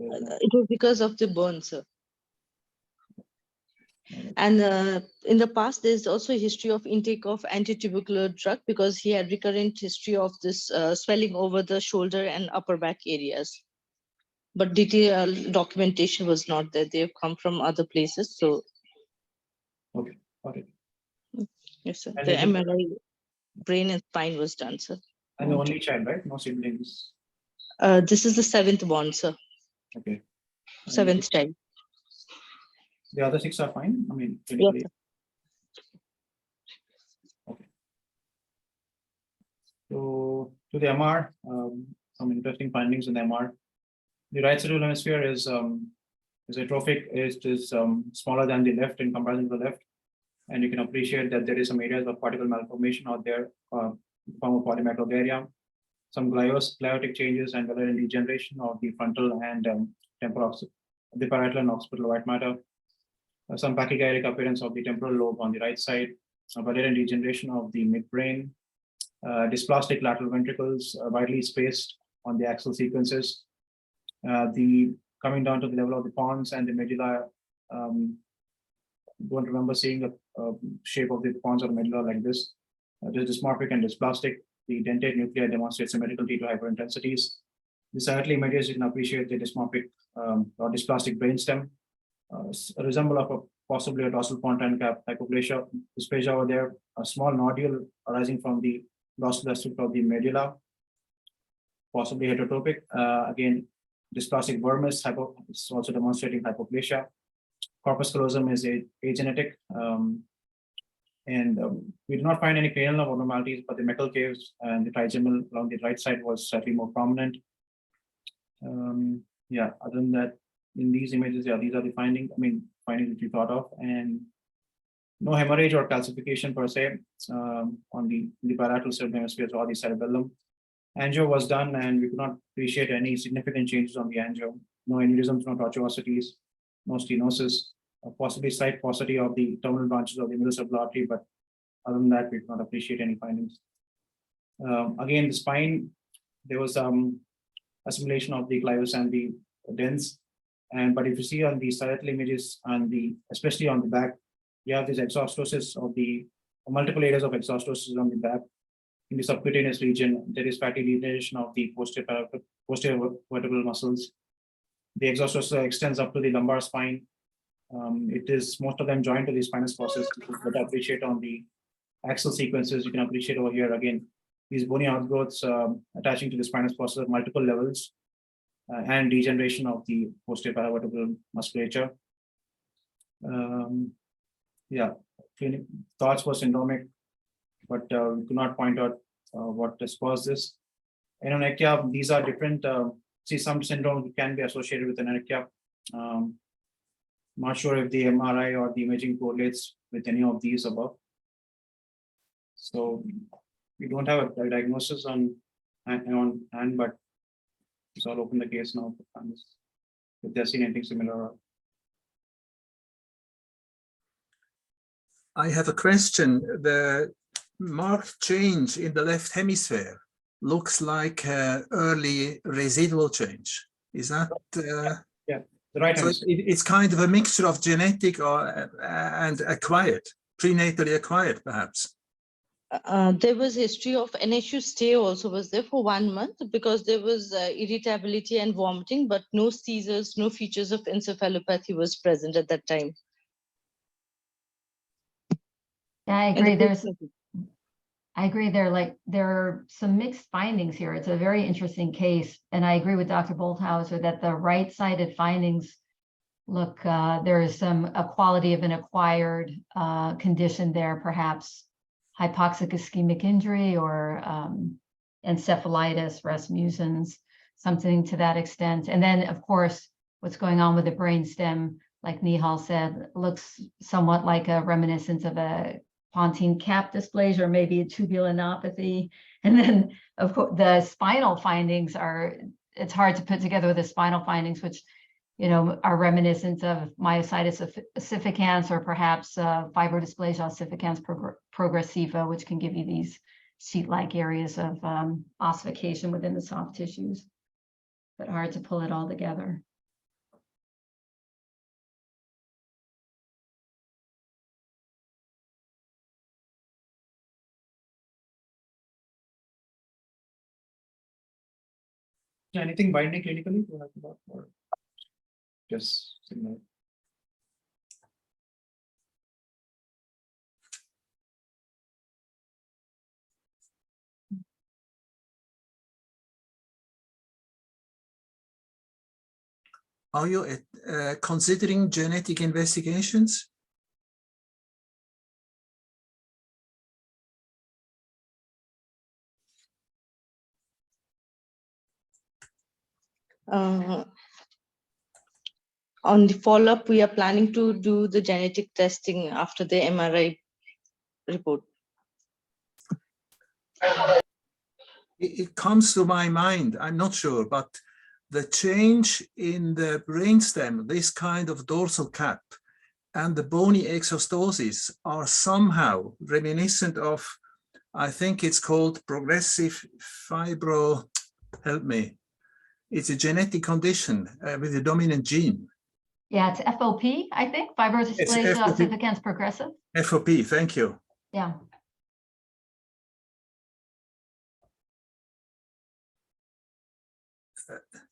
Speaker 7: It was because of the burn, sir. And in the past, there's also a history of intake of antitubercular drug because he had recurrent history of this swelling over the shoulder and upper back areas. But detailed documentation was not there. They've come from other places. So,
Speaker 1: Okay, got it.
Speaker 7: yes, sir.
Speaker 1: And
Speaker 7: The
Speaker 1: is it-
Speaker 7: MRI brain and spine was done, sir.
Speaker 1: And the only child, right? No siblings.
Speaker 7: This is the 7th born, sir.
Speaker 1: Okay. And
Speaker 7: 7th child.
Speaker 1: The other 6 are fine. I mean,
Speaker 7: Yes,
Speaker 1: clinically.
Speaker 7: sir.
Speaker 1: Okay. So to the MR, some interesting findings in the MR. The right cerebral hemisphere is atrophic. It is smaller than the left in comparison to the left, and you can appreciate that there is some areas of particle malformation out there, form of polymicrogyria, some gliotic changes and valerian degeneration of the frontal and temporal, the parietal and occipital white matter. Some pachygyric appearance of the temporal lobe on the right side, valerian degeneration of the midbrain, dysplastic lateral ventricles, widely spaced on the axial sequences. The coming down to the level of the pons and the medulla. Don't remember seeing the shape of the pons or medulla like this. This is dysmorphic and dysplastic. The dentate nuclei demonstrates symmetrical T2 hyperintensities. The slightly images, you can appreciate the dysmorphic or dysplastic brainstem. A resemble of a possibly a dorsal pontine cap hypoplasia, dysplasia over there, a small nodule arising from the dorsal aspect of the medulla, possibly heterotropic. Again, dysplastic vermis is also demonstrating hypoplasia. Corpus callosum is agenetic, and we did not find any cranial nerve abnormalities, but the Meckel caves and the trigeminal along the right side was slightly more prominent. Yeah, other than that, in these images, yeah, these are the findings. I mean, findings that we thought of, and No hemorrhage or calcification per se on the bilateral cerebral hemispheres or the cerebellum. Angio was done and we could not appreciate any significant changes on the angio. No aneurysms, no tortuosities, no stenosis, possibly slight paucity of the terminal branches of the middle cerebral artery, but other than that, we could not appreciate any findings. Again, the spine, there was assimilation of the clivus and the dens. But if you see on the striatal images and especially on the back, you have this exhaustosis of the multiple areas of exhaustosis on the back. In the subcutaneous region, there is fatty degeneration of the posterior vertebral muscles. The exhaustosis extends up to the lumbar spine. It is most of them joined to the spinous process. But I appreciate on the axial sequences, you can appreciate over here again, these bony outgrowths attaching to the spinous process at multiple levels and degeneration of the posterior paravertebral musculature. Yeah, thoughts were syndromic, but we could not point out what has caused this. Anonychia, these are different. See, some syndrome can be associated with anonychia. Not sure if the MRI or the imaging correlates with any of these above. So we don't have a diagnosis on hand, but it's all open the case now for families if they're seeing anything similar.
Speaker 5: I have a question. The marked change in the left hemisphere looks like early residual change. Is that?
Speaker 1: Yeah, the right
Speaker 5: so
Speaker 1: hemisphere.
Speaker 5: it's kind of a mixture of genetic and acquired, prenatally acquired, perhaps.
Speaker 7: There was history of NHU stay also was there for 1 month because there was irritability and vomiting, but no seizures, no features of encephalopathy was present at that time.
Speaker 6: Yeah, I agree. There are some mixed findings here. It's a very interesting case. And I agree with Dr. Bolthauser that the right-sided findings look, there is a quality of an acquired condition there, perhaps hypoxic ischemic injury or encephalitis, Rasmussen's, something to that extent. And then, of course, what's going on with the brainstem, like Nihaal said, looks somewhat like a reminiscence of a pontine cap dysplasia or maybe a tubulinopathy. And then, of course, the spinal findings it's hard to put together with the spinal findings, which are reminiscent of myositis ossificans or perhaps fibrodysplasia ossificans progressiva, which can give you these sheet-like areas of ossification within the soft tissues, but hard to pull it all together.
Speaker 1: Yeah, anything binding clinically to have about or just similar?
Speaker 5: Are you considering genetic investigations?
Speaker 7: On the follow-up, we are planning to do the genetic testing after the MRI report.
Speaker 5: It comes to my mind, I'm not sure, but the change in the brainstem, this kind of dorsal cap, and the bony exostosis are somehow reminiscent of, I think it's called progressive help me. It's a genetic condition with a dominant gene.
Speaker 6: Yeah, it's FOP, I think, fibrodysplasia ossificans progressive.
Speaker 5: FOP, thank you.
Speaker 6: Yeah.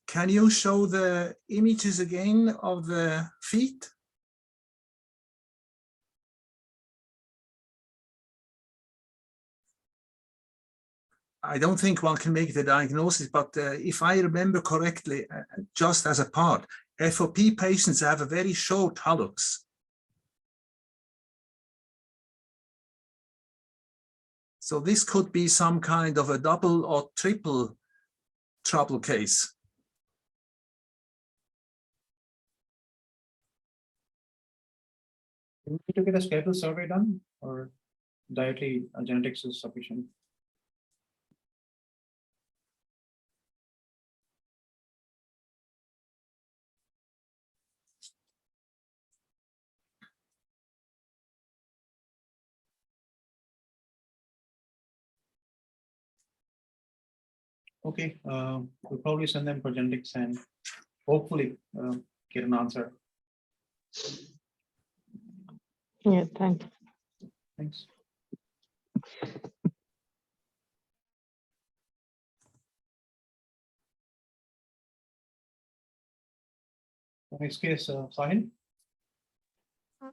Speaker 5: Can you show the images again of the feet? I don't think one can make the diagnosis, but if I remember correctly, just as a part, FOP patients have a very short hallux. So this could be some kind of a double or triple trouble case.
Speaker 1: Do we need to get a skeletal survey done, or dietary genetics is sufficient? Okay, we'll probably send them for genetics and hopefully get an answer.
Speaker 7: Yeah, thank you.
Speaker 1: Thanks. Next case, Sahil.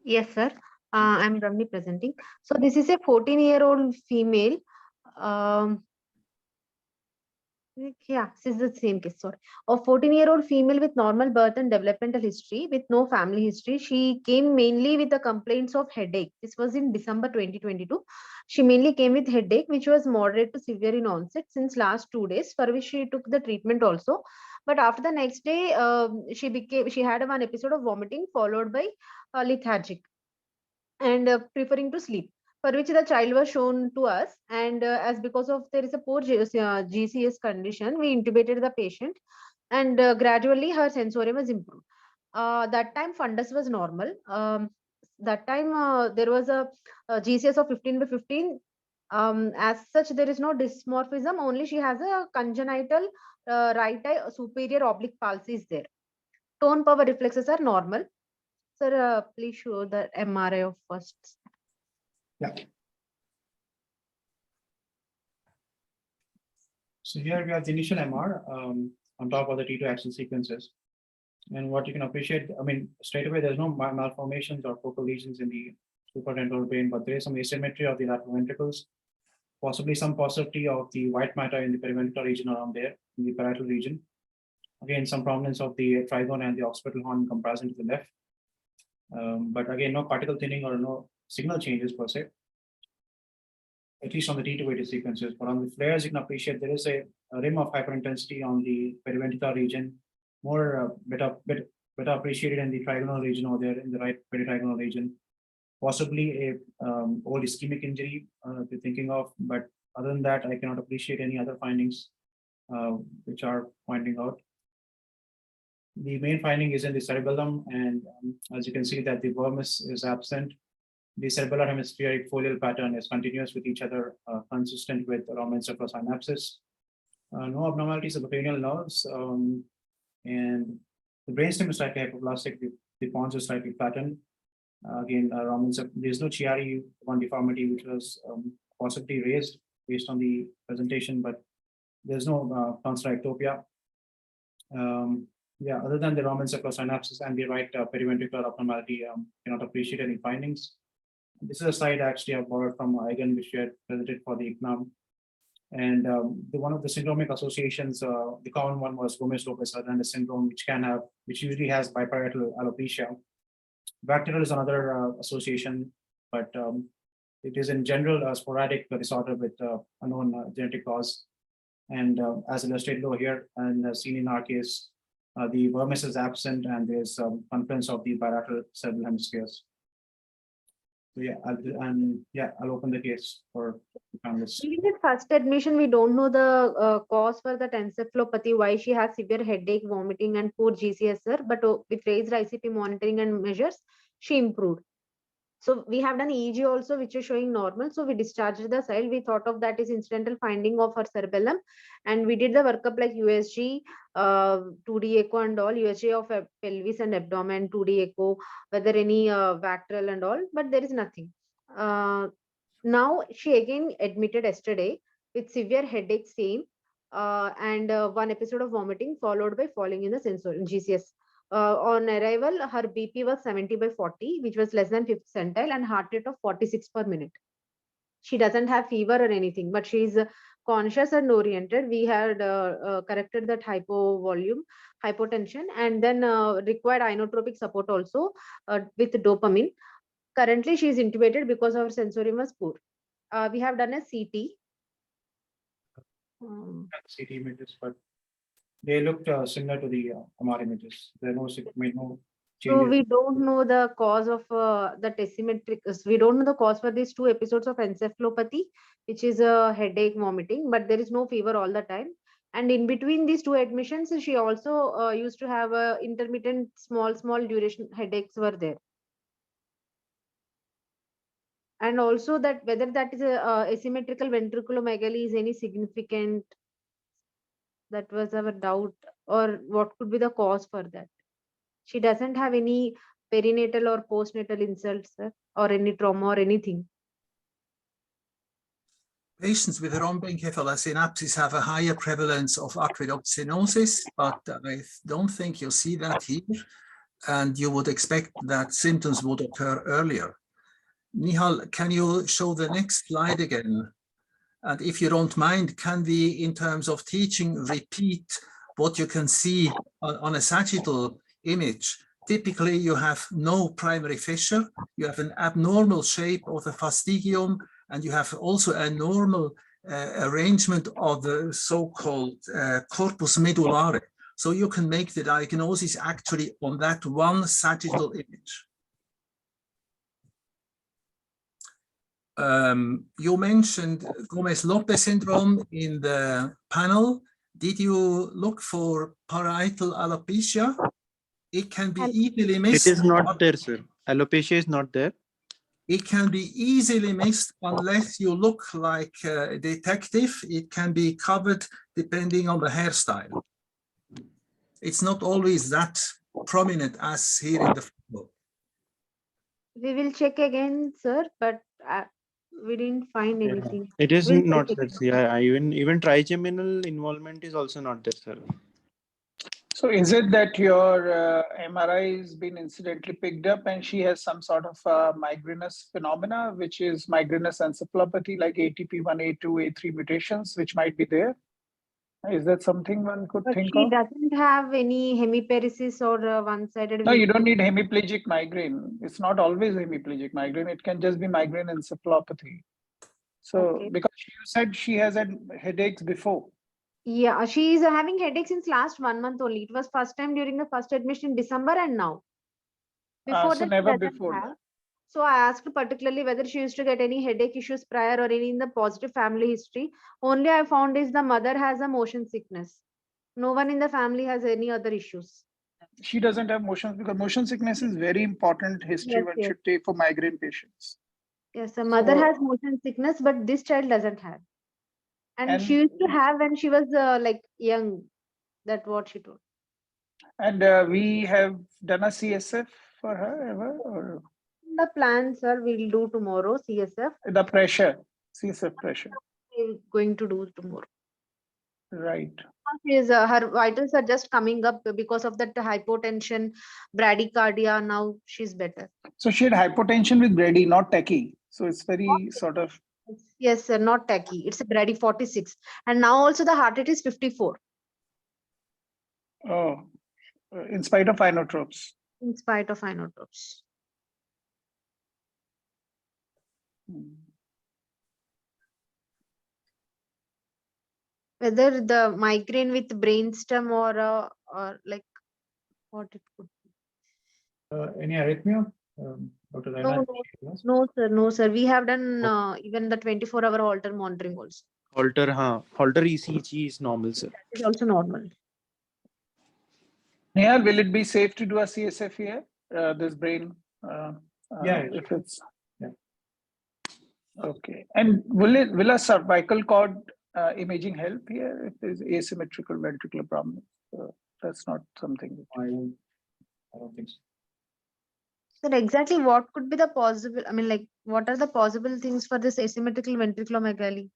Speaker 8: Yes, sir. I'm Ramni presenting. So this is a 14-year-old female. Yeah, this is the same case. Sorry, a 14-year-old female with normal birth and developmental history with no family history. She came mainly with the complaints of headache. This was in December 2022. She mainly came with headache, which was moderate to severe in onset since last 2 days, for which she took the treatment also. But after the next day, she had one episode of vomiting followed by lethargic and preferring to sleep, for which the child was shown to us. And as because of there is a poor GCS condition, we intubated the patient, and gradually her sensorium was improved. That time fundus was normal. That time there was a GCS of 15/15. As such, there is no dysmorphism. Only she has a congenital right eye superior oblique palsy is there. Tone power reflexes are normal. Sir, please show the MRI of first.
Speaker 1: Yeah. So here we have the initial MR on top of the T2 axis sequences. And what you can appreciate, I mean, straight away, there's no malformations or focal lesions in the supratental brain, but there is some asymmetry of the lateral ventricles, possibly some paucity of the white matter in the periventricular region around there, in the parietal region. Again, some prominence of the trigone and the occipital horn comparison to the left. But again, no particle thinning or no signal changes per se, at least on the T2 sequences. But on the flares, you can appreciate there is a rim of hyperintensity on the periventricular region, more better appreciated in the trigonal region or there in the right peritrigonal region. Possibly a old ischemic injury to be thinking of, but other than that, I cannot appreciate any other findings which are pointing out. The main finding is in the cerebellum, and as you can see that the vermis is absent. The cerebellar hemispheric folial pattern is continuous with each other, consistent with Raman-encephalosynapses. No abnormalities of the cranial nerves, and the brainstem is slightly hypoplastic. The pons is slightly flattened. Again, there's no Chiari-1 deformity, which was possibly raised based on the presentation, but there's no tonsillar ectopia. Yeah, other than the Raman-encephalosynapses and the right periventricular abnormality, cannot appreciate any findings. This is a slide actually I borrowed from Eigen, which we had presented for the exam. And one of the syndromic associations, the common one was Gomez-Lopez-Hernandez syndrome, which usually has biparietal alopecia. Bacterial is another association, but it is in general a sporadic disorder with unknown genetic cause. And as illustrated over here and seen in our case, the vermis is absent and there's confluence of the bilateral cerebral hemispheres. So yeah, I'll open the case for the panelists.
Speaker 8: During the first admission, we don't know the cause for that encephalopathy, why she has severe headache, vomiting, and poor GCSR, but with raised ICP monitoring and measures, she improved. So we have done EEG also, which is showing normal. So we discharged the child. We thought of that is incidental finding of her cerebellum, and we did the workup like USG, 2D echo and all, USG of pelvis and abdomen, 2D echo, whether any Vactral and all, but there is nothing. Now she again admitted yesterday with severe headache, same, and one episode of vomiting followed by falling in the sensorium GCS. On arrival, her BP was 70/40, which was less than 5th centile, and heart rate of 46 per minute. She doesn't have fever or anything, but she's conscious and oriented. We had corrected that hypotension, and then required inotropic support also with dopamine. Currently, she is intubated because her sensorium was poor. We have done a CT.
Speaker 1: CT images, but they looked similar to the MR images. There are no
Speaker 8: So we don't know the cause of that asymmetric. We don't know the cause for these 2 episodes of encephalopathy, which is a headache, vomiting, but there is no fever all the time. And in between these 2 admissions, she also used to have a intermittent small duration headaches were there. And also that whether that is a asymmetrical ventriculomegaly is any significant, that was our doubt, or what could be the cause for that. She doesn't have any perinatal or postnatal insults, sir, or any trauma or anything.
Speaker 5: Patients with rhomboencephalal synapses have a higher prevalence of aqueduct stenosis, but I don't think you'll see that here. And you would expect that symptoms would occur earlier. Nihaal, can you show the next slide again? And if you don't mind, can we, in terms of teaching, repeat what you can see on a sagittal image? Typically, you have no primary fissure, you have an abnormal shape of the fastigium, and you have also a normal arrangement of the so-called corpus medullare. So you can make the diagnosis actually on that one sagittal image. You mentioned Gomez-Lopez syndrome in the panel. Did you look for parietal alopecia? It can be easily missed.
Speaker 9: It is not there, sir. Alopecia is not there.
Speaker 5: It can be easily missed unless you look like a detective. It can be covered depending on the hairstyle. It's not always that prominent as here in the photo.
Speaker 8: We will check again, sir, but we didn't find anything.
Speaker 9: It is
Speaker 8: We'll
Speaker 9: not
Speaker 8: check
Speaker 9: there.
Speaker 8: again.
Speaker 9: Yeah, even trigeminal involvement is also not there, sir.
Speaker 4: So is it that your MRI has been incidentally picked up and she has some sort of migrainous phenomena, which is migrainous encephalopathy like ATP1, A2, A3 mutations, which might be there? Is that something one could
Speaker 8: But
Speaker 4: think
Speaker 8: she
Speaker 4: of?
Speaker 8: doesn't have any hemiparesis or one-sided.
Speaker 4: No, you don't need hemiplegic migraine. It's not always hemiplegic migraine. It can just be migraine encephalopathy. So
Speaker 8: Okay.
Speaker 4: because you said she has had headaches before.
Speaker 8: Yeah, she is having headache since last 1 month only. It was first time during the first admission in December and now. Before
Speaker 4: So
Speaker 8: that, she
Speaker 4: never
Speaker 8: doesn't
Speaker 4: before
Speaker 8: have.
Speaker 4: that.
Speaker 8: So I asked particularly whether she used to get any headache issues prior or any in the positive family history. Only I found is the mother has a motion sickness. No one in the family has any other issues.
Speaker 4: She doesn't have motion because motion sickness is very important history
Speaker 8: Yes,
Speaker 4: one
Speaker 8: yes.
Speaker 4: should take for migraine patients.
Speaker 8: Yes, the mother
Speaker 4: So-
Speaker 8: has motion sickness, but this child doesn't have. And she
Speaker 4: And-
Speaker 8: used to have when she was like young. That's what she told.
Speaker 4: And we have done a CSF for her ever, or
Speaker 8: The plan, sir, we'll do tomorrow. CSF.
Speaker 4: the pressure, CSF pressure,
Speaker 8: We're going to do tomorrow.
Speaker 4: right?
Speaker 8: She is, her vitals are just coming up because of that hypotension, bradycardia. Now she's better.
Speaker 4: So she had hypotension with Reddy, not tachy. So it's very sort of,
Speaker 8: Yes, sir, not tacky. It's a brady 46. And now also the heart rate is 54
Speaker 4: in spite of inotropes.
Speaker 8: in spite of inotropes. Whether the migraine with brainstem or like what it could be.
Speaker 1: Any arrhythmia? Dr. Zainab?
Speaker 8: No, sir. We have done even the 24-hour Holter monitoring also.
Speaker 9: Holter ECG is normal, sir.
Speaker 8: That is also normal.
Speaker 4: Nihaal, will it be safe to do a CSF here? This brain,
Speaker 1: Yeah.
Speaker 4: if it's
Speaker 1: Yeah.
Speaker 4: okay. And will a cervical cord imaging help here if there's asymmetrical ventricular problem? That's not something.
Speaker 1: I don't think so.
Speaker 8: So exactly what could be the possible, I mean, like, what are the possible things for this asymmetrical ventriculomegaly?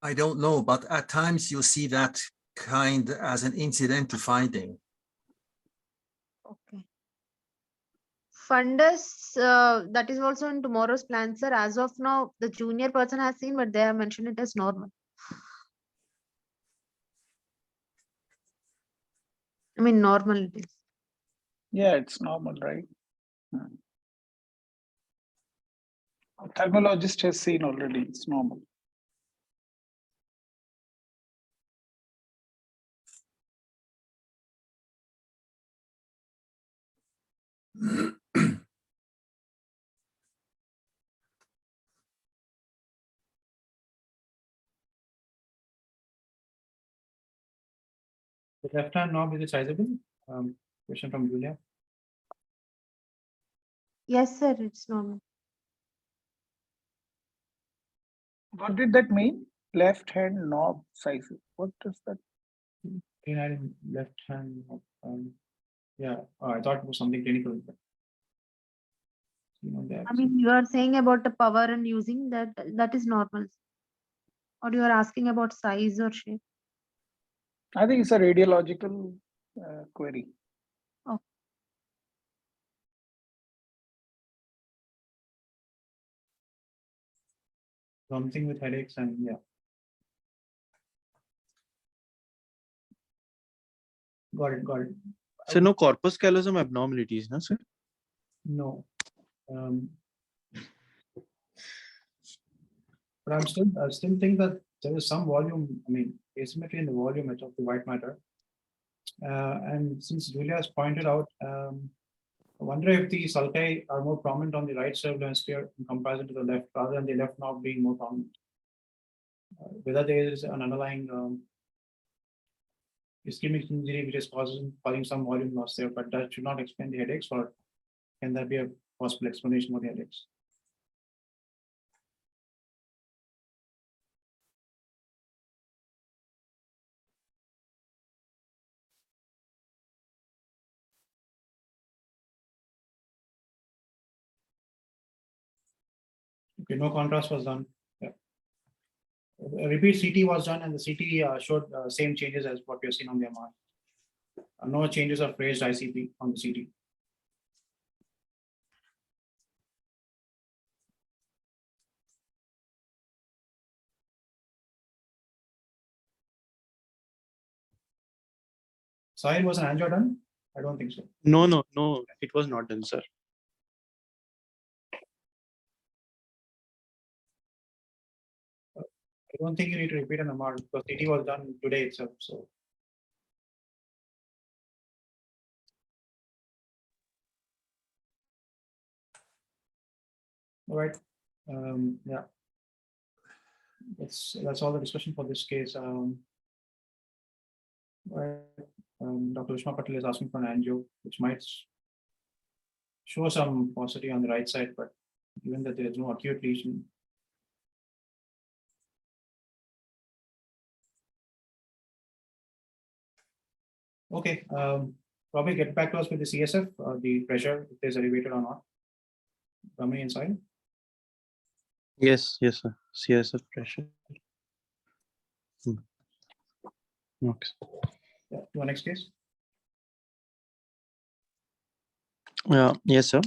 Speaker 5: I don't know, but at times you see that kind as an incidental finding.
Speaker 8: Okay. Fundus, that is also in tomorrow's plan, sir. As of now, the junior person has seen, but they have mentioned it as normal. I mean, normal it is.
Speaker 4: Yeah, it's normal, right? Ophthalmologist has seen already, it's normal.
Speaker 1: The left hand knob, is it sizable? Question from Julia.
Speaker 8: Yes, sir, it's normal.
Speaker 4: What did that mean? Left hand knob size. What does that?
Speaker 1: Left hand. Yeah, I thought it was something clinical. But,
Speaker 8: I mean, you are saying about the power and using that, that is normal. Or you are asking about size or shape?
Speaker 4: I think it's a radiological query.
Speaker 8: Oh.
Speaker 1: Something with headaches and yeah. Got it.
Speaker 9: So no corpus callosum abnormalities, no, sir?
Speaker 1: No. But I still think that there is some volume, I mean, asymmetry in the volume of the white matter. And since Julia has pointed out, I wonder if the sulci are more prominent on the right cerebral hemisphere in comparison to the left, rather than the left knob being more prominent. Whether there is an underlying ischemic injury which is causing some volume loss there, but that should not explain the headaches, or can there be a possible explanation for the headaches? Okay, no contrast was done. Yeah. A repeat CT was done, and the CT showed same changes as what we have seen on the MR. No changes of raised ICP on the CT. Sahil, was an angio done? I don't think so.
Speaker 9: No, it was not done, sir.
Speaker 1: I don't think you need to repeat an MR because CT was done today itself. So. All right. Yeah. That's all the discussion for this case. Dr. Ushma Patel is asking for an angio, which might show some paucity on the right side, but given that there is no acute lesion. Okay, probably get back to us with the CSF, the pressure, if there's elevated or not. Coming inside.
Speaker 9: Yes, sir. CSF pressure. Okay.
Speaker 1: Yeah, to our next case.
Speaker 9: Yes, sir.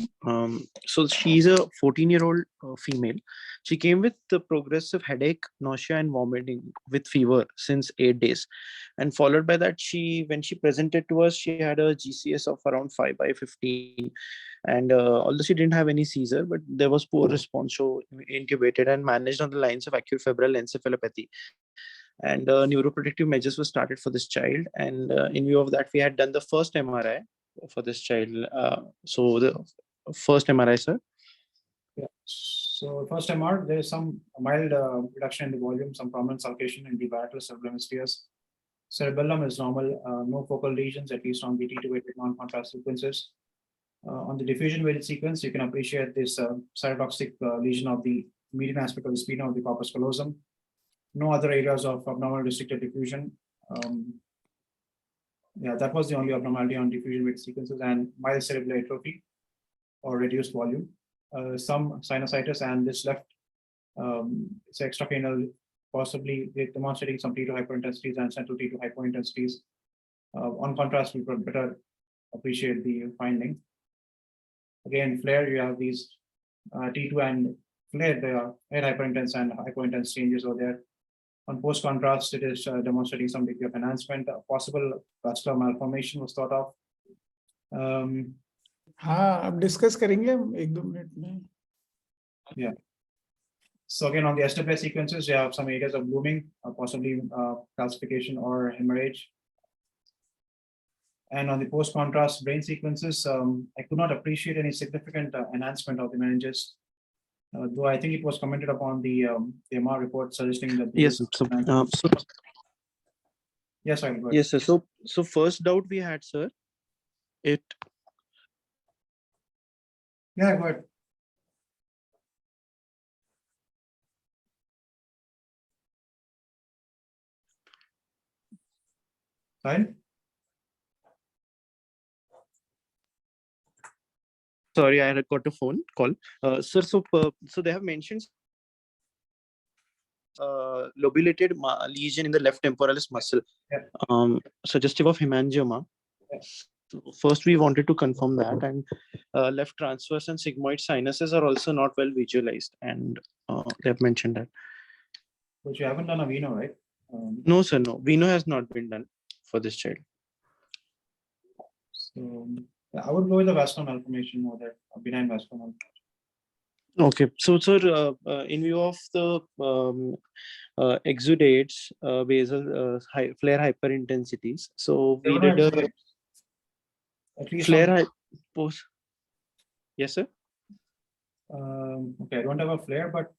Speaker 9: So she's a 14-year-old female. She came with the progressive headache, nausea, and vomiting with fever since 8 days. And followed by that, when she presented to us, she had a GCS of around 5/15. And although she didn't have any seizure, but there was poor response, so intubated and managed on the lines of acute febrile encephalopathy. And neuroprotective measures were started for this child. And in view of that, we had done the first MRI for this child. So the first MRI, sir.
Speaker 1: Yeah. So first MR, there is some mild reduction in the volume, some prominent sulcation in the bilateral cerebral hemispheres. Cerebellum is normal, no focal lesions, at least on the T2-weighted non-contrast sequences. On the diffusion weighted sequence, you can appreciate this cytotoxic lesion of the median aspect of the spina of the corpus callosum. No other areas of abnormal restricted diffusion. Yeah, that was the only abnormality on diffusion weighted sequences, and mild cerebral atrophy or reduced volume. Some sinusitis, and this left it's extracranial, possibly demonstrating some T2 hyperintensities and central T2 hypointensities. On contrast, we could better appreciate the finding. Again, flare, you have these T2 and flare, there are head hyperintense and hypointense changes over there. On post contrast, it is demonstrating some degree of enhancement. Possible vascular malformation was thought of.
Speaker 4: हाँ, अब discuss करेंगे हम 1-2 minute में.
Speaker 1: Yeah. So again, on the SWS sequences, you have some areas of blooming, possibly calcification or hemorrhage. And on the post-contrast brain sequences, I could not appreciate any significant enhancement of the meninges, though I think it was commented upon the MR report suggesting that.
Speaker 9: Yes. So,
Speaker 1: yes, I go ahead.
Speaker 9: yes, sir. So first doubt we had, sir. It.
Speaker 1: Yeah, go ahead. Fine.
Speaker 9: Sorry, I had got a phone call. Sir, so they have mentioned lobulated lesion in the left temporalis muscle,
Speaker 1: Yeah.
Speaker 9: suggestive of hemangioma.
Speaker 1: Yeah.
Speaker 9: So first, we wanted to confirm that, and left transverse and sigmoid sinuses are also not well visualized, and they have mentioned that.
Speaker 1: But you haven't done a Veno, right?
Speaker 9: No, sir, no. Veno has not been done for this child.
Speaker 1: So yeah, I would go with the vascular malformation or that benign vascular malformation.
Speaker 9: Okay, so sir, in view of the exudates, basal flare hyperintensities, so we did a
Speaker 1: at least
Speaker 9: flare post. Yes, sir.
Speaker 1: Okay, I don't have a flare, but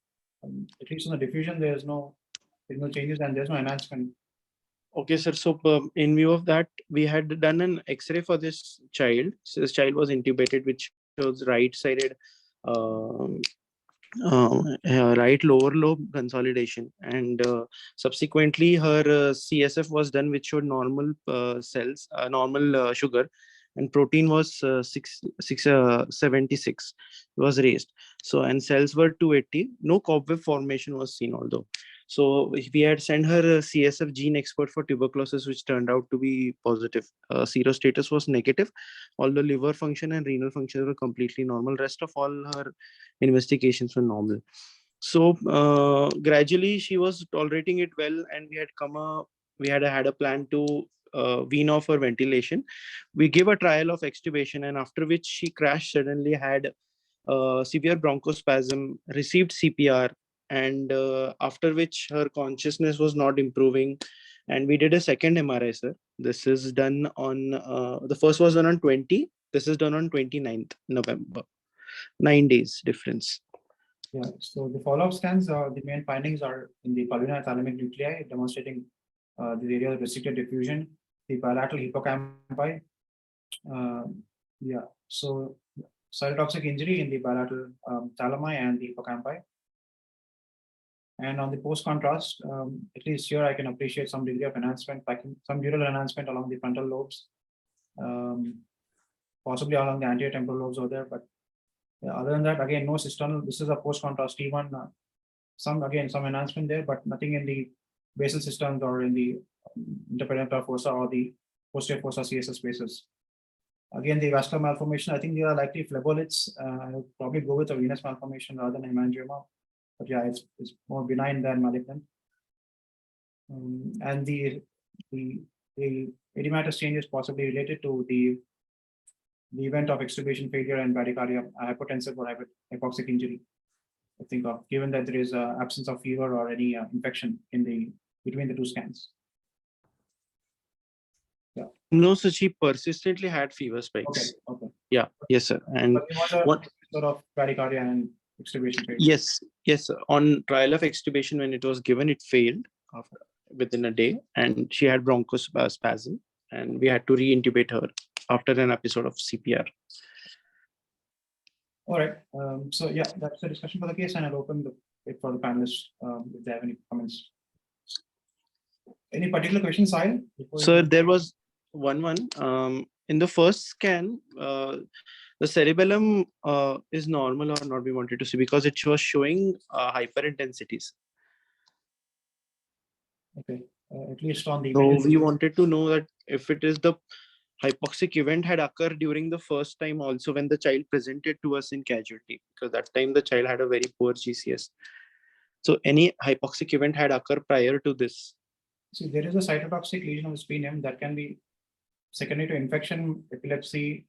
Speaker 1: at least in the diffusion, there's no changes and there's no enhancement.
Speaker 9: Okay, sir. So in view of that, we had done an X-ray for this child. So this child was intubated, which shows right-sided right lower lobe consolidation, and subsequently her CSF was done, which showed normal cells, normal sugar, and protein was 76 was raised. So, and cells were 280. No cobweb formation was seen, although. So we had sent her a CSF gene expert for tuberculosis, which turned out to be positive. Serostatus was negative, although liver function and renal function were completely normal. Rest of all her investigations were normal. So gradually she was tolerating it well, and we had a plan to wean off her ventilation. We gave a trial of extubation, and after which she crashed suddenly, had severe bronchospasm, received CPR, and after which her consciousness was not improving, and we did a second MRI, sir. This is done on the first was done on 20. This is done on 29th November. 9 days difference.
Speaker 1: Yeah, so the follow-up scans, the main findings are in the pulmonary thalamic nuclei, demonstrating the area of restricted diffusion, the bilateral hippocampi. Yeah, so cytotoxic injury in the bilateral thalami and the hippocampi. And on the post-contrast, at least here I can appreciate some degree of enhancement, some neural enhancement along the frontal lobes, possibly along the anterior temporal lobes over there. But yeah, other than that, again, no systolic. This is a post-contrast T1. Some enhancement there, but nothing in the basal systems or in the interpenetrator fossa or the posterior fossa CSS spaces. Again, the vascular malformation, I think they are likely phleboliths. I would probably go with a venous malformation rather than hemangioma. But yeah, it's more benign than malignant. And the edematous change is possibly related to the event of extubation failure and bradycardia, hypotensive or hypoxic injury. I think of, given that there is absence of fever or any infection in between the two scans. Yeah.
Speaker 9: No, so she persistently had fever spikes.
Speaker 1: Okay.
Speaker 9: Yeah. Yes, sir. And
Speaker 1: but it was a
Speaker 9: what
Speaker 1: sort of bradycardia and extubation failure.
Speaker 9: Yes, sir. On trial of extubation, when it was given, it failed within a day, and she had bronchospasm, and we had to re-intubate her after an episode of CPR.
Speaker 1: All right. So yeah, that's the discussion for the case, and I'll open it for the panelists if they have any comments. Any particular questions, Sahil?
Speaker 9: So there was one. In the first scan, the cerebellum is normal or not, we wanted to see, because it was showing hyperintensities.
Speaker 1: Okay, at least on the.
Speaker 9: So we wanted to know that if it is the hypoxic event had occurred during the first time also when the child presented to us in casualty, because that time the child had a very poor GCS. So any hypoxic event had occurred prior to this.
Speaker 1: See, there is a cytotoxic lesion of the spleen that can be secondary to infection, epilepsy,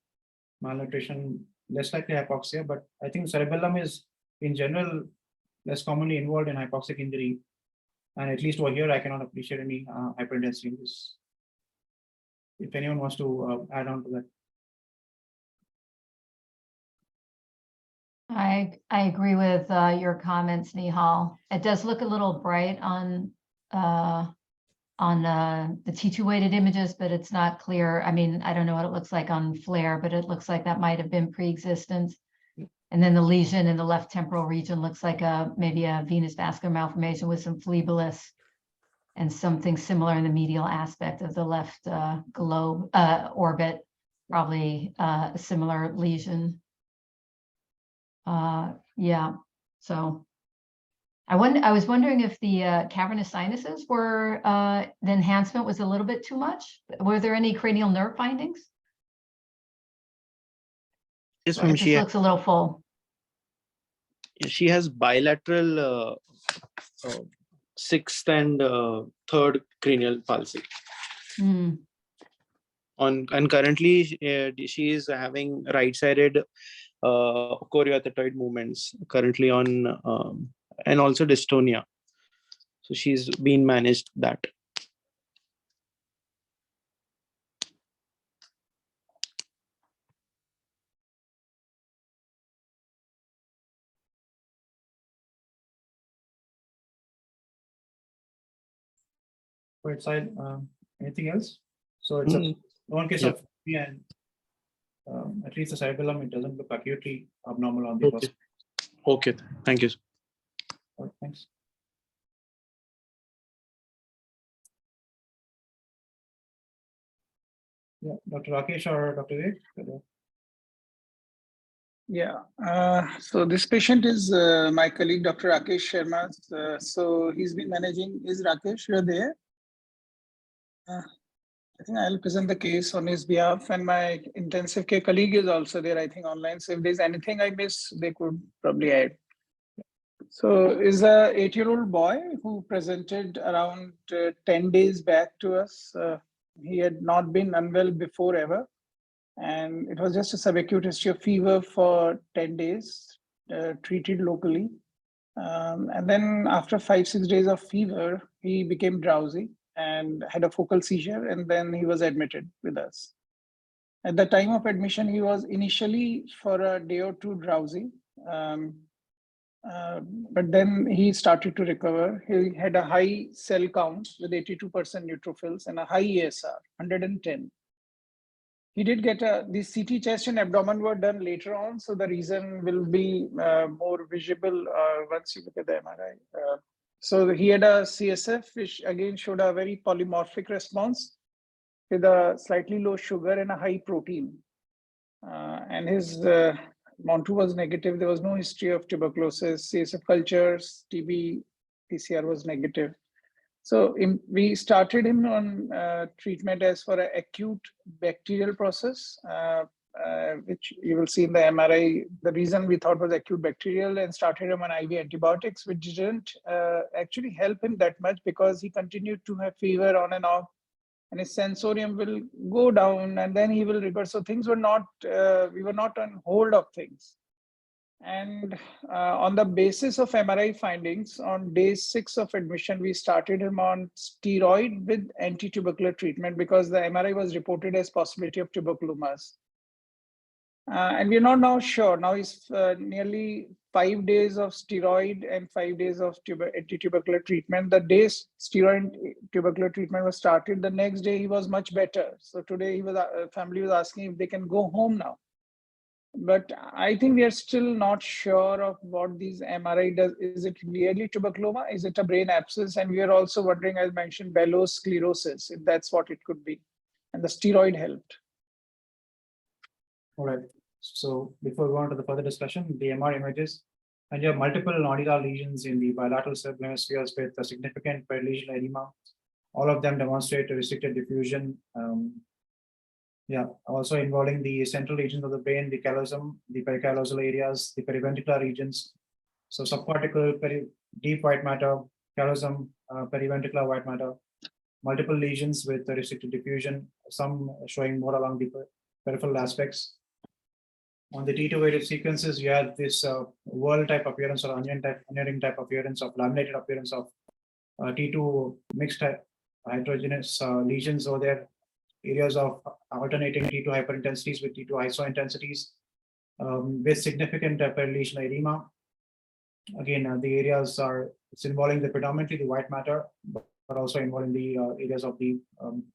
Speaker 1: malnutrition, less likely hypoxia, but I think cerebellum is in general less commonly involved in hypoxic injury. And at least over here, I cannot appreciate any hyperintensity. if anyone wants to add on to that.
Speaker 6: I agree with your comments, Nihaal. It does look a little bright on the T2 weighted images, but it's not clear. I mean, I don't know what it looks like on FLAIR, but it looks like that might have been pre-existent. And then the lesion in the left temporal region looks like maybe a venous vascular malformation with some phlebolus and something similar in the medial aspect of the left globe orbit, probably a similar lesion. Yeah, so I was wondering if the cavernous sinuses were the enhancement was a little bit too much. Were there any cranial nerve findings?
Speaker 9: Yes,
Speaker 6: It
Speaker 9: ma'am.
Speaker 6: just looks a little full.
Speaker 9: She has bilateral sixth and third cranial palsy.
Speaker 6: Mm.
Speaker 9: And currently she is having right-sided choriothetoid movements currently on and also dystonia. So she's been managed that.
Speaker 1: Right side, anything else? So it's a one case of and at least the cerebellum, it doesn't look acutely abnormal on the first.
Speaker 9: Okay, thank you.
Speaker 1: Right, thanks. Yeah, Dr. Rakesh or Dr. Ved?
Speaker 4: Yeah, so this patient is my colleague, Dr. Rakesh Sharma. So he's been managing. Is Rakesh, you're there? I think I'll present the case on his behalf, and my intensive care colleague is also there, I think, online. So if there's anything I miss, they could probably add. So is a 8-year-old boy who presented around 10 days back to us. He had not been unwell before ever. And it was just a subacute history of fever for 10 days, treated locally. And then after 5-6 days of fever, he became drowsy and had a focal seizure, and then he was admitted with us. At the time of admission, he was initially for a day or two drowsy, but then he started to recover. He had a high cell count with 82% neutrophils and a high ESR, 110. He did get the CT chest and abdomen were done later on, so the reason will be more visible once you look at the MRI. So he had a CSF, which again showed a very polymorphic response with a slightly low sugar and a high protein. And his MON2 was negative. There was no history of tuberculosis, CSF cultures, TB, PCR was negative. So we started him on treatment as for an acute bacterial process, which you will see in the MRI. The reason we thought was acute bacterial, and started him on IV antibiotics, which didn't actually help him that much because he continued to have fever on and off, and his sensorium will go down and then he will recover. So things were not, we were not on hold of things. And on the basis of MRI findings, on day 6 of admission, we started him on steroid with anti-tubercular treatment because the MRI was reported as possibility of tuberculomas. And we're not now sure. Now it's nearly 5 days of steroid and 5 days of anti-tubercular treatment. The day steroid tubercular treatment was started, the next day he was much better. So today he was, family was asking if they can go home now. But I think we are still not sure of what these MRI does. Is it really tuberculoma? Is it a brain abscess? And we are also wondering, as mentioned, Bellows sclerosis, if that's what it could be. And the steroid helped.
Speaker 1: All right. So before we go on to the further discussion, the MR images, and you have multiple nodular lesions in the bilateral cerebral hemispheres with a significant perilesional edema. All of them demonstrate a restricted diffusion. Also involving the central regions of the brain, the callosum, the pericallosal areas, the periventricular regions. So subcortical, deep white matter, callosum, periventricular white matter, multiple lesions with restricted diffusion, some showing more along the peripheral aspects. On the T2 weighted sequences, you have this whirl type appearance or onion ring type appearance of laminated appearance of T2 mixed type heterogeneous lesions over there. areas of alternating T2 hyperintensities with T2 isointensities with significant perilesional edema. Again, the areas are it's involving predominantly the white matter, but also involving the areas of the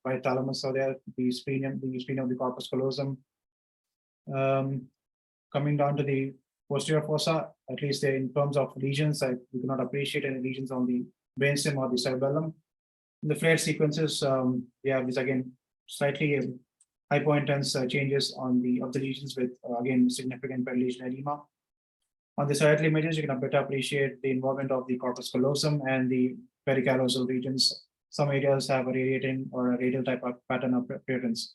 Speaker 1: right thalamus. So there, the spleen of the corpus callosum. Coming down to the posterior fossa, at least in terms of lesions, we cannot appreciate any lesions on the brainstem or the cerebellum. In the flared sequences, we have this again slightly hypointense changes on the lesions with again significant perilesional edema. On the sagittal images, you can better appreciate the involvement of the corpus callosum and the pericallosal regions. Some areas have a radiating or a radial type of pattern of appearance.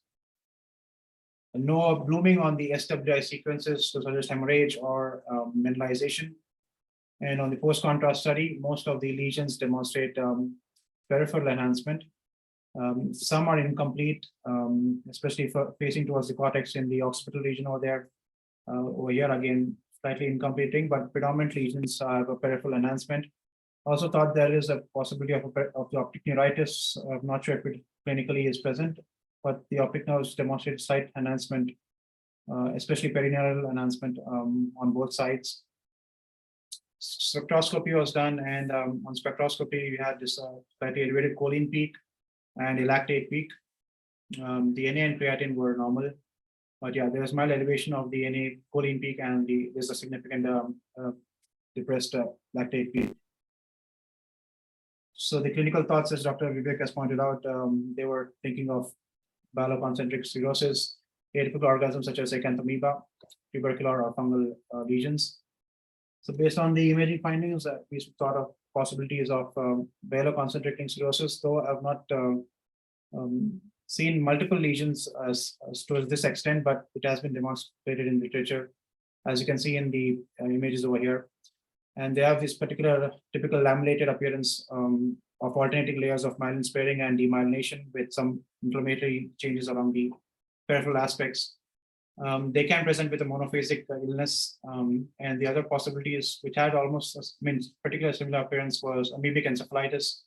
Speaker 1: No blooming on the SWI sequences to suggest hemorrhage or mineralization. And on the post-contrast study, most of the lesions demonstrate peripheral enhancement. Some are incomplete, especially for facing towards the cortex in the occipital region over there. Over here, again, slightly incompleting, but predominant lesions have a peripheral enhancement. Also thought there is a possibility of the optic neuritis. I'm not sure if it clinically is present, but the optic nerves demonstrate slight enhancement, especially perineural enhancement on both sides. Spectroscopy was done, and on spectroscopy, we had this slightly elevated choline peak and a lactate peak. The Na and creatinine were normal, but yeah, there was mild elevation of the Na choline peak, and there's a significant depressed lactate peak. So the clinical thoughts, as Dr. Vivek has pointed out, they were thinking of baloconcentric cirrhosis, atypical organisms such as acanthamoeba, tubercular or fungal lesions. So based on the imaging findings, we thought of possibilities of baloconcentric cirrhosis, though I've not seen multiple lesions as to this extent, but it has been demonstrated in literature, as you can see in the images over here. And they have this particular typical lamellated appearance of alternating layers of myelin sparing and demyelination with some inflammatory changes along the peripheral aspects. They can present with a monophasic illness, and the other possibilities, which had almost particular similar appearance, was amoebic encephalitis.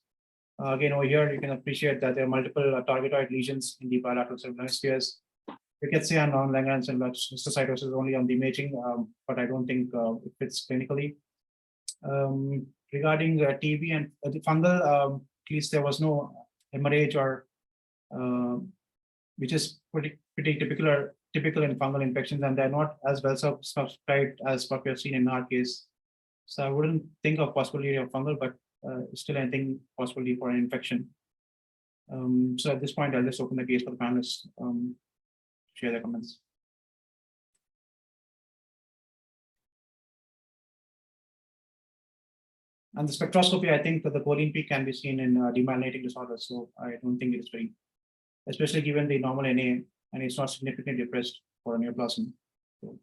Speaker 1: Again, over here, you can appreciate that there are multiple targetoid lesions in the bilateral cerebral hemispheres. You can see on Langerhans and histiocytosis only on the imaging, but I don't think it fits clinically. Regarding TB and the fungal, at least there was no hemorrhage or which is pretty typical in fungal infections, and they're not as well subscribed as what we have seen in our case. So I wouldn't think of possibility of fungal, but still anything possibility for an infection. So at this point, I'll just open the case for the panelists to share their comments. And the spectroscopy, I think that the choline peak can be seen in demyelinating disorders. So I don't think it's very, especially given the normal Na, and it's not significantly depressed for a neoplasm. So,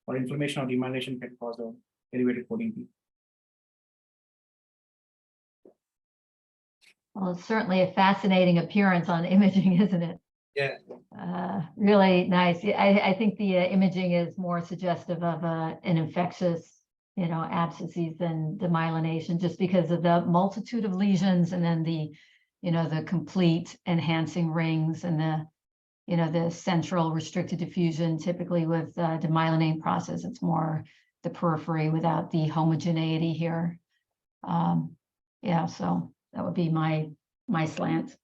Speaker 1: or inflammation or demyelination can cause the elevated choline peak.
Speaker 6: Well, it's certainly a fascinating appearance on imaging, isn't it?
Speaker 1: Yeah.
Speaker 6: Really nice. I think the imaging is more suggestive of an infectious, abscesses than demyelination, just because of the multitude of lesions, and then the, the complete enhancing rings, and the central restricted diffusion. Typically with demyelinating process, it's more the periphery without the homogeneity here. Yeah, so that would be my slant.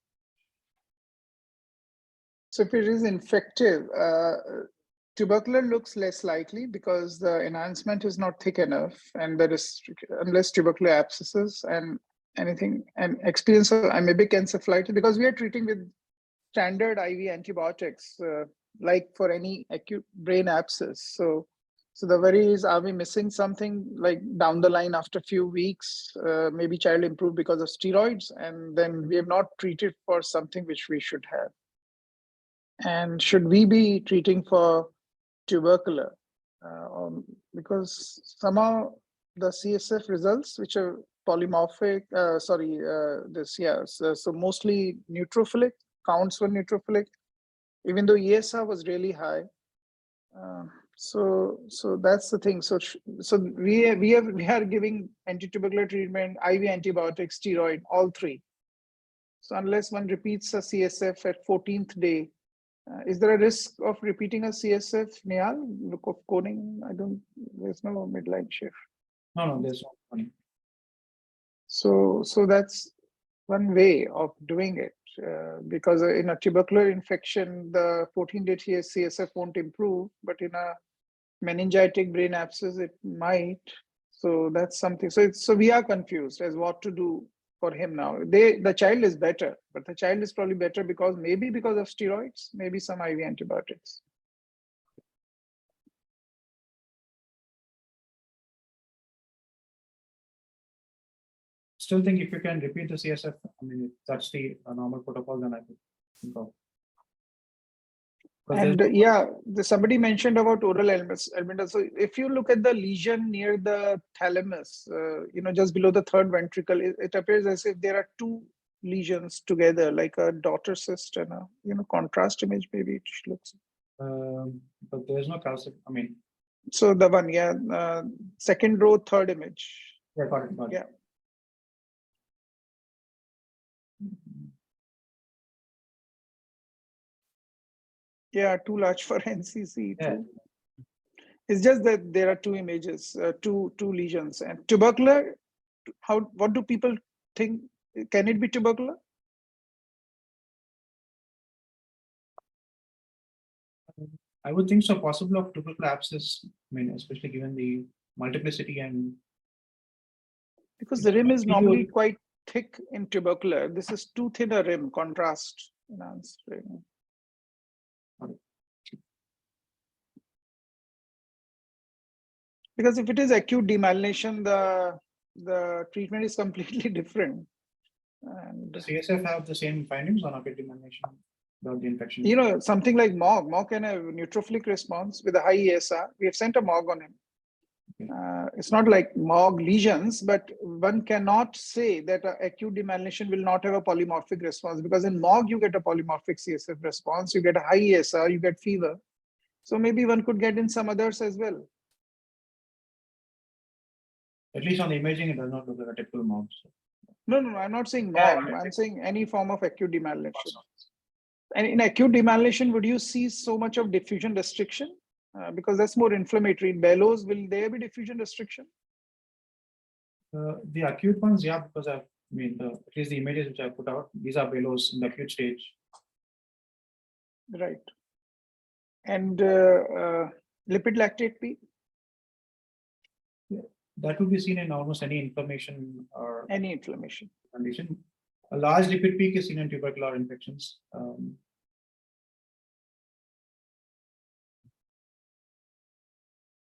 Speaker 4: So if it is infective, tubercular looks less likely because the enhancement is not thick enough, and there is, unless tubercular abscesses and anything, and experience of amoebic encephalitis, because we are treating with standard IV antibiotics, like for any acute brain abscess. So the worry is, are we missing something like down the line after a few weeks, maybe child improved because of steroids, and then we have not treated for something which we should have. And should we be treating for tubercular? Because somehow the CSF results, which are polymorphic, so mostly neutrophilic, counts were neutrophilic, even though ESR was really high. So that's the thing. So we are giving anti-tubercular treatment, IV antibiotics, steroid, all three. So unless one repeats a CSF at 14th day, is there a risk of repeating a CSF, Nihaal? Look of coding, there's no midline shift.
Speaker 1: No, there's no money.
Speaker 4: So that's one way of doing it, because in a tubercular infection, the 14-day CSF won't improve, but in a meningitic brain abscess, it might. So that's something. So we are confused as what to do for him now. The child is better, but the child is probably better because of steroids, maybe some IV antibiotics.
Speaker 1: Still think if you can repeat the CSF, I mean, if that's the normal protocol, then I could think of.
Speaker 4: And somebody mentioned about oral elements. So if you look at the lesion near the thalamus, just below the third ventricle, it appears as if there are two lesions together, like a daughter cyst and a contrast image. Maybe it looks.
Speaker 1: But there's no calcium. I mean.
Speaker 4: So the one, second row, third image.
Speaker 1: Yeah, got it.
Speaker 4: Yeah. Yeah, too large for NCC.
Speaker 1: Yeah.
Speaker 4: It's just that there are two images, two lesions, and tubercular. What do people think? Can it be tubercular?
Speaker 1: I would think so. Possible of tubercular abscess. I mean, especially given the multiplicity and
Speaker 4: because the rim is normally quite thick in tubercular. This is too thin a rim. Contrast enhanced. Because if it is acute demyelination, the treatment is completely different. And
Speaker 1: does CSF have the same findings on acute demyelination about the infection?
Speaker 4: Something like MOG. MOG can have neutrophilic response with a high ESR. We have sent a MOG on him. Okay. It's not like MOG lesions, but one cannot say that acute demyelination will not have a polymorphic response, because in MOG you get a polymorphic CSF response, you get a high ESR, you get fever. So maybe one could get in some others as well.
Speaker 1: At least on the imaging, it does not look like a typical MOG. So.
Speaker 4: No, I'm not saying MOG. I'm saying any form of acute demyelination. And in acute demyelination, would you see so much of diffusion restriction? Because that's more inflammatory. In bellows, will there be diffusion restriction?
Speaker 1: The acute ones, yeah, because at least the images which I put out, these are bellows in the acute stage.
Speaker 4: Right. And lipid lactate P?
Speaker 1: Yeah, that would be seen in almost any inflammation or
Speaker 4: any inflammation
Speaker 1: condition. A large lipid peak is seen in tubercular infections.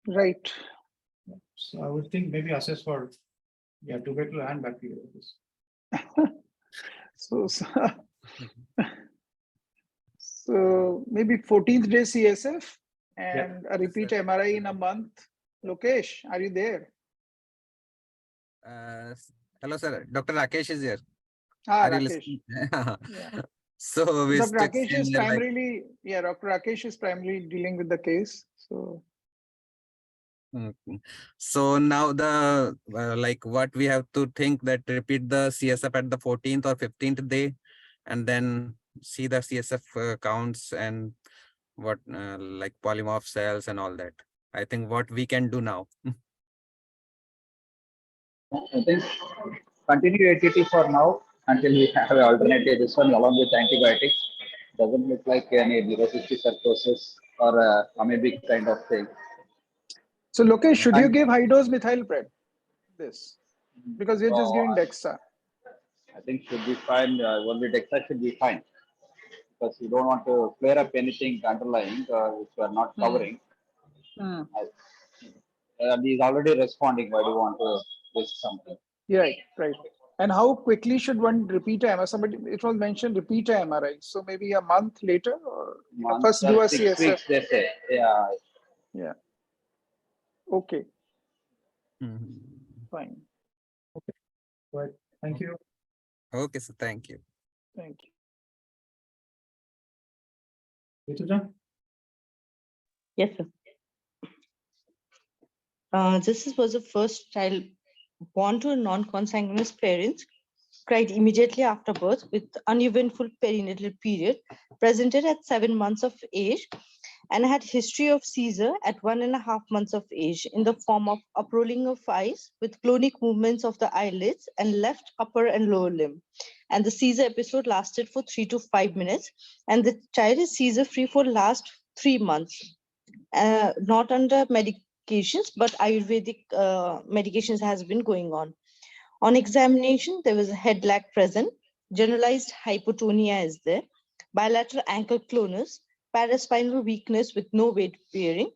Speaker 4: Right.
Speaker 1: So I would think maybe assess for tubercular and bacterial.
Speaker 4: So maybe 14th day CSF and a repeat MRI in a month. Lokesh, are you there?
Speaker 10: Hello, sir. Dr. Rakesh is here.
Speaker 4: Rakesh.
Speaker 10: So
Speaker 4: Dr. Rakesh is primarily, Dr. Rakesh is primarily dealing with the case. So.
Speaker 10: So now the what we have to think that repeat the CSF at the 14th or 15th day, and then see the CSF counts and what like polymorph cells and all that. I think what we can do now.
Speaker 11: I think continue ATT for now until we have an alternative. This one along with antibiotics doesn't look like any leukocytosis or a amoebic kind of thing.
Speaker 4: So Lokesh, should you give high dose methylpred? This because you're just giving Dexa.
Speaker 11: I think should be fine. Only Dexa should be fine because you don't want to flare up anything underlying which we are not covering. He's already responding. Why do you want to risk something?
Speaker 4: Right. And how quickly should one repeat a MRI? It was mentioned repeat a MRI. So maybe a month later, or first do a
Speaker 11: 6
Speaker 4: CSF.
Speaker 11: weeks, they say.
Speaker 4: Yeah. Okay. Fine.
Speaker 1: Okay. Right. Thank you.
Speaker 10: Okay, so thank you.
Speaker 4: Thank you.
Speaker 1: Rituja?
Speaker 7: Yes, sir. This was the first child born to non-consanguineous parents cried immediately after birth with uneventful perinatal period, presented at 7 months of age, and had history of seizure at 1.5 months of age in the form of uprolling of eyes with clonic movements of the eyelids and left upper and lower limb. And the seizure episode lasted for 3 to 5 minutes, and the child is seizure free for last 3 months, not under medications, but Ayurvedic medications has been going on. On examination, there was a head lag present, generalized hypotonia is there, bilateral ankle clonus, paraspinal weakness with no weight bearing,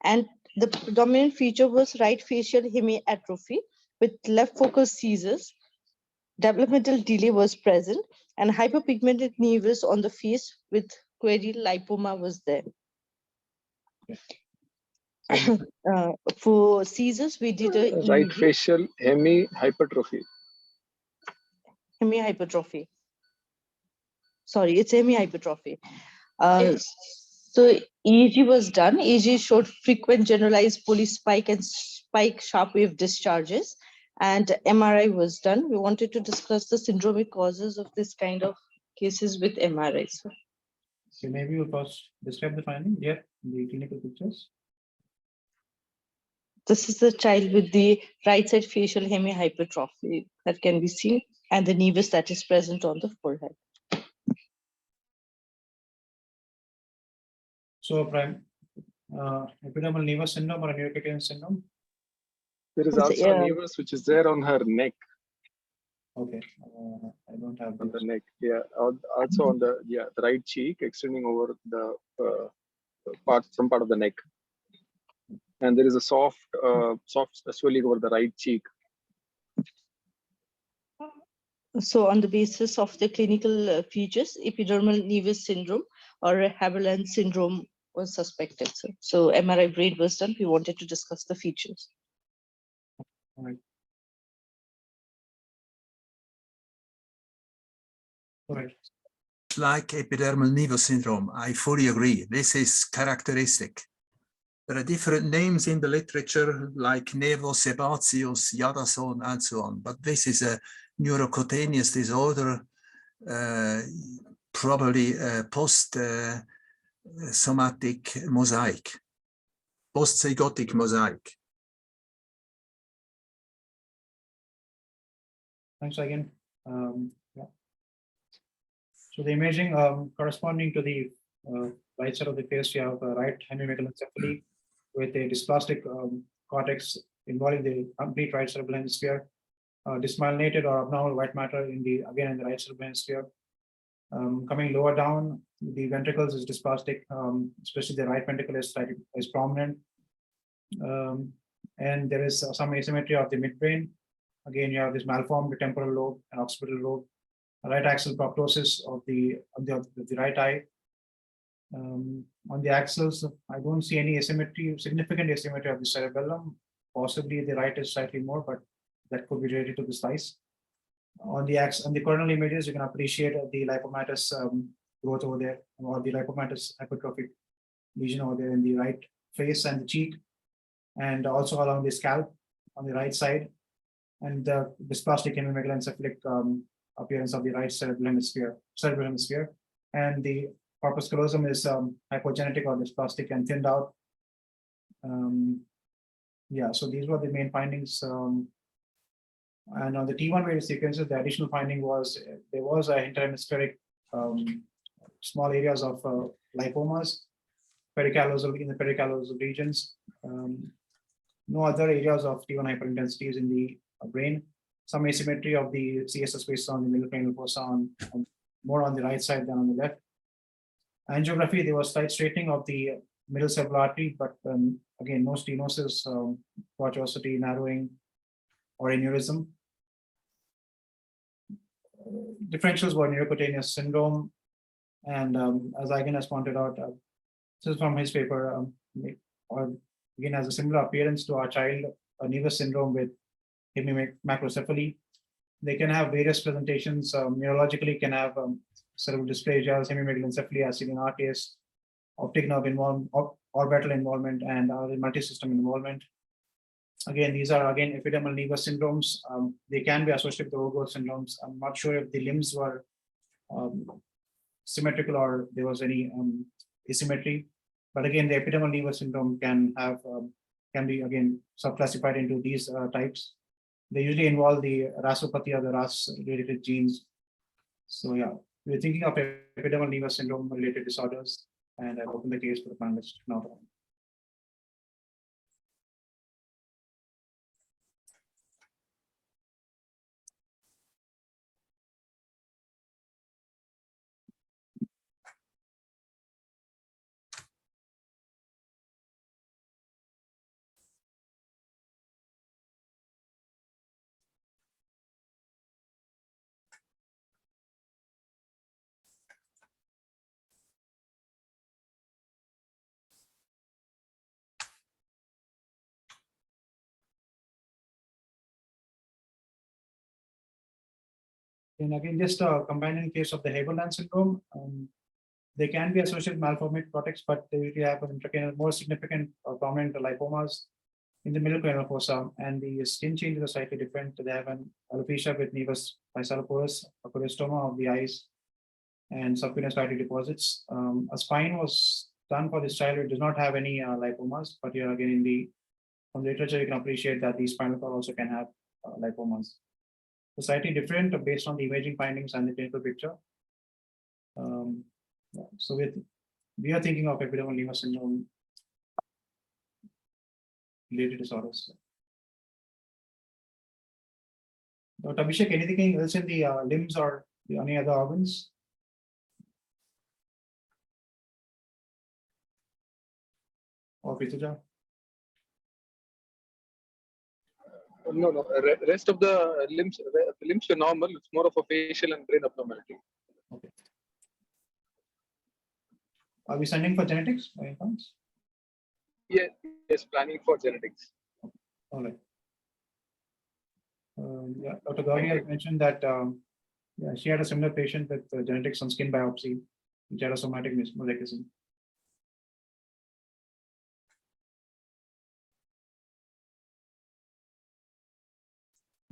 Speaker 7: and the predominant feature was right facial hemiatrophy with left focal seizures. Developmental delay was present, and hyperpigmented nevus on the face with query lipoma was there. For seizures, we did a
Speaker 12: right
Speaker 7: EEG.
Speaker 12: facial hemihypertrophy.
Speaker 7: Hemihypertrophy. Sorry, it's hemihypertrophy. So EEG was done. EEG showed frequent generalized polyspike and spike sharp wave discharges, and MRI was done. We wanted to discuss the syndromic causes of this kind of cases with MRI. So
Speaker 1: maybe you first describe the finding here in the clinical pictures.
Speaker 7: this is the child with the right side facial hemihypertrophy that can be seen, and the nevus that is present on the forehead.
Speaker 1: So, epidermal nevus syndrome or a neurocutaneous syndrome?
Speaker 12: There is also a nevus which is there on her neck.
Speaker 1: Okay, I don't have
Speaker 12: on the neck. Yeah, also on the the right cheek, extending over the some part of the neck, and there is a soft swelling over the right cheek.
Speaker 7: So on the basis of the clinical features, epidermal nevus syndrome or Haberland syndrome was suspected. So MRI brain was done. We wanted to discuss the features.
Speaker 1: All right. All right.
Speaker 5: Like epidermal nevus syndrome, I fully agree. This is characteristic. There are different names in the literature like nevosebaceous, Yadason, and so on. But this is a neurocutaneous disorder, probably post-somatic mosaic, post-zygotic mosaic.
Speaker 1: Thanks again. Yeah. So the imaging corresponding to the right side of the face, you have right hemimegalencephaly with a dysplastic cortex involving the complete right cerebral hemisphere, dysmyelinated or abnormal white matter in the right cerebral hemisphere. Coming lower down, the ventricles is dysplastic, especially the right ventricle is prominent, and there is some asymmetry of the midbrain. Again, you have this malformed temporal lobe and occipital lobe, right axial proptosis of the right eye. On the axils, I don't see any asymmetry, significant asymmetry of the cerebellum. Possibly the right is slightly more, but that could be related to the slice. On the coronal images, you can appreciate the lipomatous growth over there, or the lipomatous hypertrophic lesion over there in the right face and the cheek, and also along the scalp on the right side, and the dysplastic hemimegalencephalic appearance of the right cerebral hemisphere, and the corpus callosum is hypogenetic or dysplastic and thinned out. Yeah, so these were the main findings. And on the T1 variant sequences, the additional finding was there was a interhemispheric small areas of lipomas in the pericallosal regions. No other areas of T1 hyperintensities in the brain. Some asymmetry of the CSS spaces on the middle cranial fossa, more on the right side than on the left. Angiography, there was slight straightening of the middle cerebral artery, but again, no stenosis, tortuosity, narrowing, or aneurysm. Differentials were neurocutaneous syndrome, and as Eigen has pointed out, this is from his paper, or again has a similar appearance to our child, a nevus syndrome with macrocephaly. They can have various presentations. Neurologically, can have cerebral dysplasia, hemimegalencephaly, acinitis, optic nerve involvement, orbital involvement, and multi-system involvement. Again, these are again epidermal nevus syndromes. They can be associated with Ogo syndromes. I'm not sure if the limbs were symmetrical or there was any asymmetry. But again, the epidermal nevus syndrome can have can be again subclassified into these types. They usually involve the rasopathy or the RAS-related genes. So yeah, we're thinking of epidermal nevus syndrome related disorders, and I'll open the case for the panelists now. And again, just a companion case of the Haberland syndrome. They can be associated with malformate cortex, but they usually have an intracranial, more significant or prominent lipomas in the middle cranial fossa, and the skin changes are slightly different. They have an alopecia with nevus bisalporus, a cholestoma of the eyes, and subcutaneous fatty deposits. A spine was done for this child. It does not have any lipomas, but here again in the from the literature you can appreciate that the spinal cord also can have lipomas. So slightly different based on the imaging findings and the clinical picture. So we are thinking of epidermal nevus syndrome related disorders. Dr. Abhishek, anything else in the limbs or any other organs? Or Prituja?
Speaker 12: No. Rest of the limbs were normal. It's more of a facial and brain abnormality.
Speaker 1: Okay. Are we sending for genetics by any chance?
Speaker 12: Yes, planning for genetics.
Speaker 1: All right. Yeah, Dr. Gauri has mentioned that yeah, she had a similar patient with genetics on skin biopsy, which had a somatic mosaicism.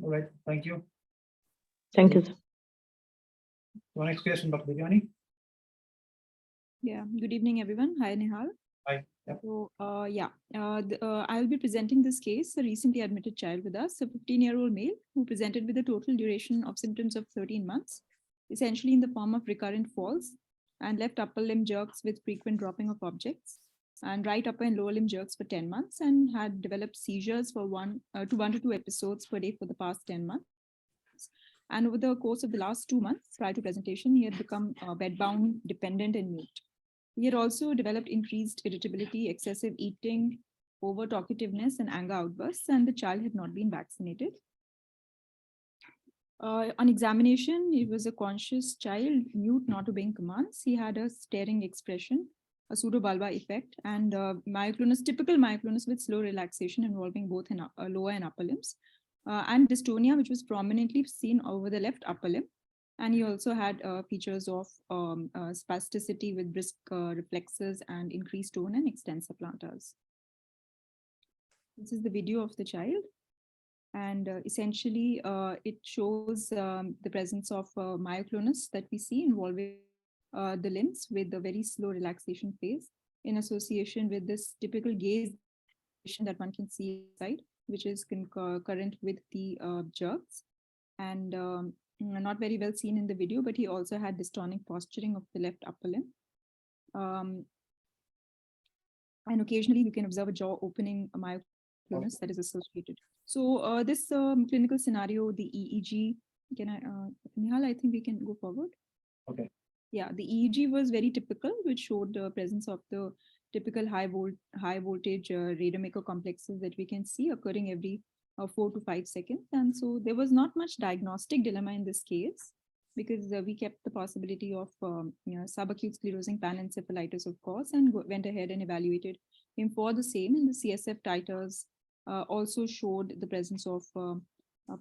Speaker 1: All right, thank you.
Speaker 7: Thank you, sir.
Speaker 1: So next case from Dr. Biryani.
Speaker 13: Yeah, good evening, everyone. Hi, Nihaal.
Speaker 1: Hi. Yep.
Speaker 13: So, I'll be presenting this case, a recently admitted child with us, a 15-year-old male who presented with a total duration of symptoms of 13 months, essentially in the form of recurrent falls and left upper limb jerks with frequent dropping of objects, and right upper and lower limb jerks for 10 months, and had developed seizures for 1 to 2 episodes per day for the past 10 months. And over the course of the last 2 months prior to presentation, he had become bedbound, dependent, and mute. He had also developed increased irritability, excessive eating, over talkativeness, and anger outbursts, and the child had not been vaccinated. On examination, he was a conscious child, mute, not obeying commands. He had a staring expression, a pseudobulbar effect, and myoclonus, typical myoclonus with slow relaxation involving both lower and upper limbs, and dystonia, which was prominently seen over the left upper limb. And he also had features of spasticity with brisk reflexes and increased tone and extensor plantars. This is the video of the child. And essentially, it shows the presence of myoclonus that we see involving the limbs with a very slow relaxation phase in association with this typical gaze that one can see inside, which is concurrent with the jerks. And not very well seen in the video, but he also had dystonic posturing of the left upper limb. And occasionally you can observe a jaw opening myoclonus that is associated. So this clinical scenario, the EEG, can I, Nihaal, I think we can go forward.
Speaker 1: Okay.
Speaker 13: Yeah, the EEG was very typical, which showed the presence of the typical high voltage radiomaker complexes that we can see occurring every 4 to 5 seconds. And so there was not much diagnostic dilemma in this case, because we kept the possibility of subacute sclerosing panencephalitis, of course, and went ahead and evaluated him for the same. And the CSF titers also showed the presence of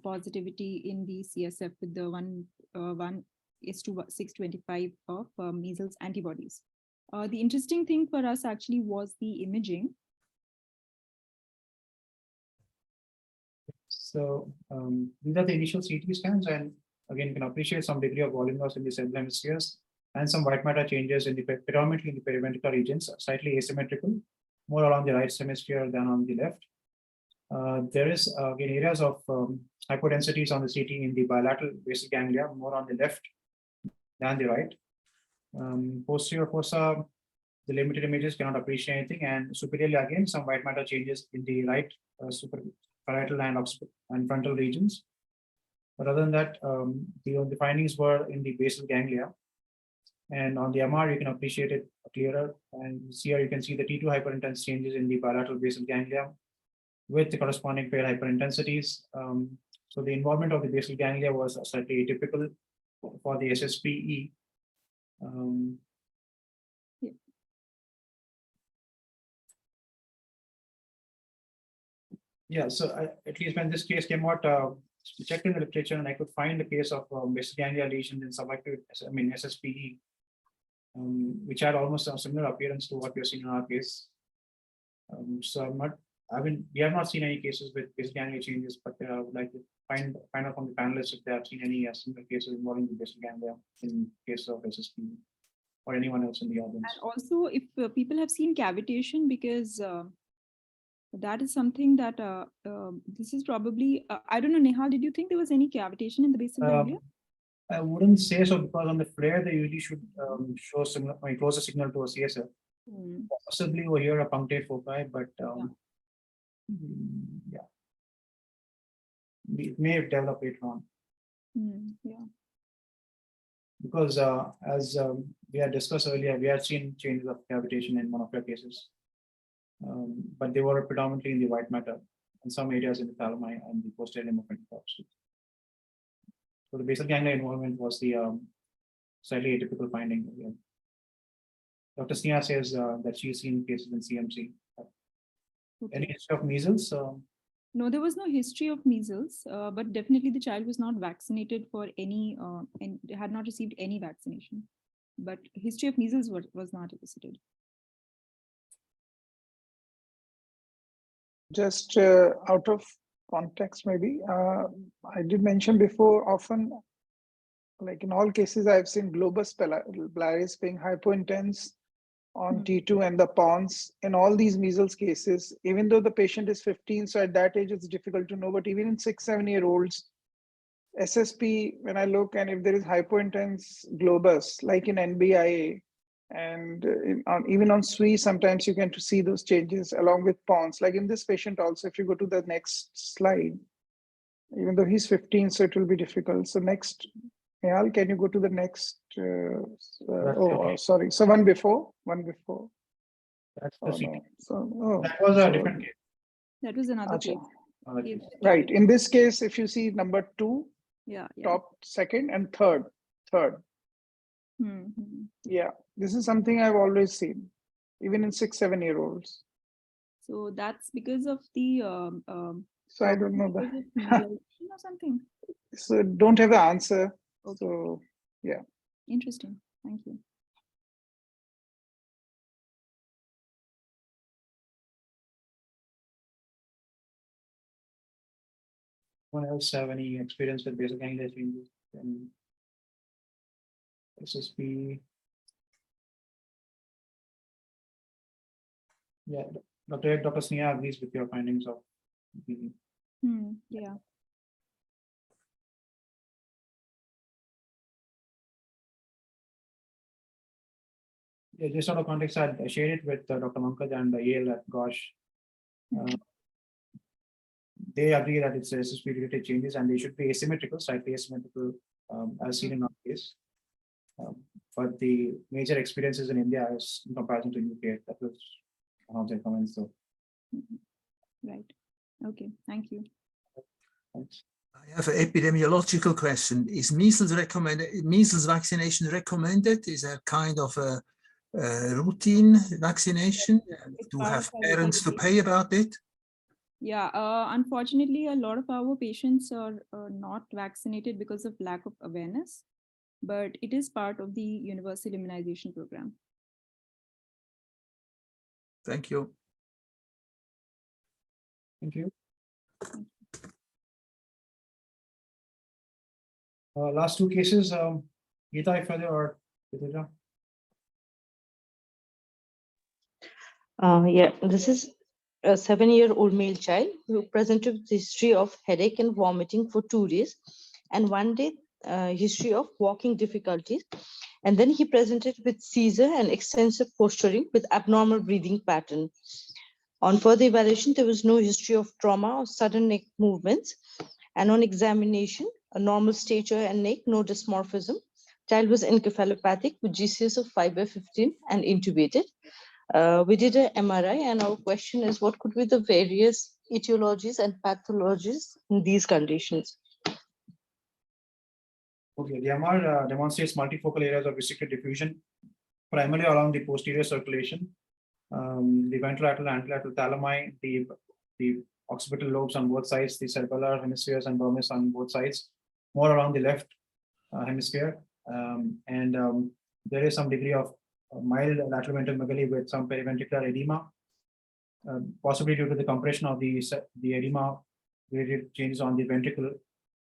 Speaker 13: positivity in the CSF with the 1:625 of measles antibodies. The interesting thing for us actually was the imaging.
Speaker 1: So these are the initial CT scans, and again, you can appreciate some degree of volume loss in the cerebral hemispheres and some white matter changes in the predominantly in the periventricular regions, slightly asymmetrical, more along the right hemisphere than on the left. There is again areas of hypodensities on the CT in the bilateral basal ganglia, more on the left than the right. Posterior fossa, the limited images cannot appreciate anything, and superiorly again some white matter changes in the right parietal and frontal regions. But other than that, the findings were in the basal ganglia. And on the MR, you can appreciate it clearer. And here you can see the T2 hyperintense changes in the bilateral basal ganglia with the corresponding pale hyperintensities. So the involvement of the basal ganglia was slightly atypical for the SSPE. Yeah, so at least when this case came out, checked in the literature, and I could find a case of basal ganglia lesions in subacute, SSPE, which had almost a similar appearance to what we're seeing in our case. So we have not seen any cases with basal ganglia changes, but I would like to find out from the panelists if they have seen any similar cases involving the basal ganglia in case of SSPE or anyone else in the audience.
Speaker 13: And also, if people have seen cavitation, because that is something that this is probably, I don't know, Nihaal, did you think there was any cavitation in the basal ganglia?
Speaker 1: I wouldn't say so, because on the flare, they usually should show similar, closer signal to a CSF. Possibly over here, a punctate foci, but yeah. It may have developed later on.
Speaker 13: Yeah.
Speaker 1: Because as we had discussed earlier, we had seen changes of cavitation in one of your cases. But they were predominantly in the white matter and some areas in the thalami and the posterior limb of intercostal. So the basal ganglia involvement was the slightly atypical finding. Dr. Sneha says that she's seen cases in CMC. Okay. Any history of measles?
Speaker 13: No, there was no history of measles, but definitely the child was not vaccinated for any, and had not received any vaccination. But history of measles was not elicited.
Speaker 4: Just out of context, maybe, I did mention before, often, like in all cases, I've seen globus pilaris being hypointense on T2 and the pons. In all these measles cases, even though the patient is 15, so at that age it's difficult to know, but even in 6-7-year-olds, SSP, when I look, and if there is hypointense globus, like in NBIA, and even on SWE, sometimes you can see those changes along with pons. Like in this patient also, if you go to the next slide, even though he's 15, so it will be difficult. So next, Nihaal, can you go to the next? Sorry. So one before.
Speaker 1: That's the CT.
Speaker 4: No. So,
Speaker 1: that was a different case.
Speaker 13: That was another case.
Speaker 4: Right. In this case, if you see number 2,
Speaker 13: yeah.
Speaker 4: top, second, and third. Yeah, this is something I've always seen, even in 6-7-year-olds.
Speaker 13: So that's because of the.
Speaker 4: So I don't know that.
Speaker 13: Or something.
Speaker 4: So don't have the answer. Okay. So yeah.
Speaker 13: Interesting. Thank you.
Speaker 1: Anyone else have any experience with basal ganglia changes and SSP? Yeah, Dr. Sneha agrees with your findings of the.
Speaker 13: Yeah.
Speaker 1: Yeah, just out of context, I shared it with Dr. Pankaj and Yale at Gosh. They agree that it's SSP-related changes and they should be asymmetrical, slightly asymmetrical, as seen in our case. But the major experiences in India is in comparison to UK. That was one of their comments. So.
Speaker 13: Right. Okay. Thank you.
Speaker 1: Thanks.
Speaker 5: I have an epidemiological question. Is measles vaccination recommended? Is that kind of a routine vaccination? Do have parents to pay about it?
Speaker 13: Yeah, unfortunately, a lot of our patients are not vaccinated because of lack of awareness, but it is part of the universal immunization program.
Speaker 5: Thank you.
Speaker 1: Thank you. Last two cases, Geeta, if further, or Gitaja?
Speaker 7: Yeah, this is a 7-year-old male child who presented with history of headache and vomiting for 2 days, and 1 day history of walking difficulties. And then he presented with seizure and extensive posturing with abnormal breathing pattern. On further evaluation, there was no history of trauma or sudden neck movements. And on examination, a normal stature and neck, no dysmorphism. Child was encephalopathic with GCS of 5/15 and intubated. We did an MRI, and our question is, what could be the various etiologies and pathologies in these conditions?
Speaker 1: Okay, the MR demonstrates multifocal areas of restricted diffusion, primarily along the posterior circulation, the ventrolateral and anterolateral thalami, the occipital lobes on both sides, the cerebellar hemispheres and vermis on both sides, more along the left hemisphere, and there is some degree of mild lateral ventral megaly with some periventricular edema, possibly due to the compression of the edema related changes on the ventricle,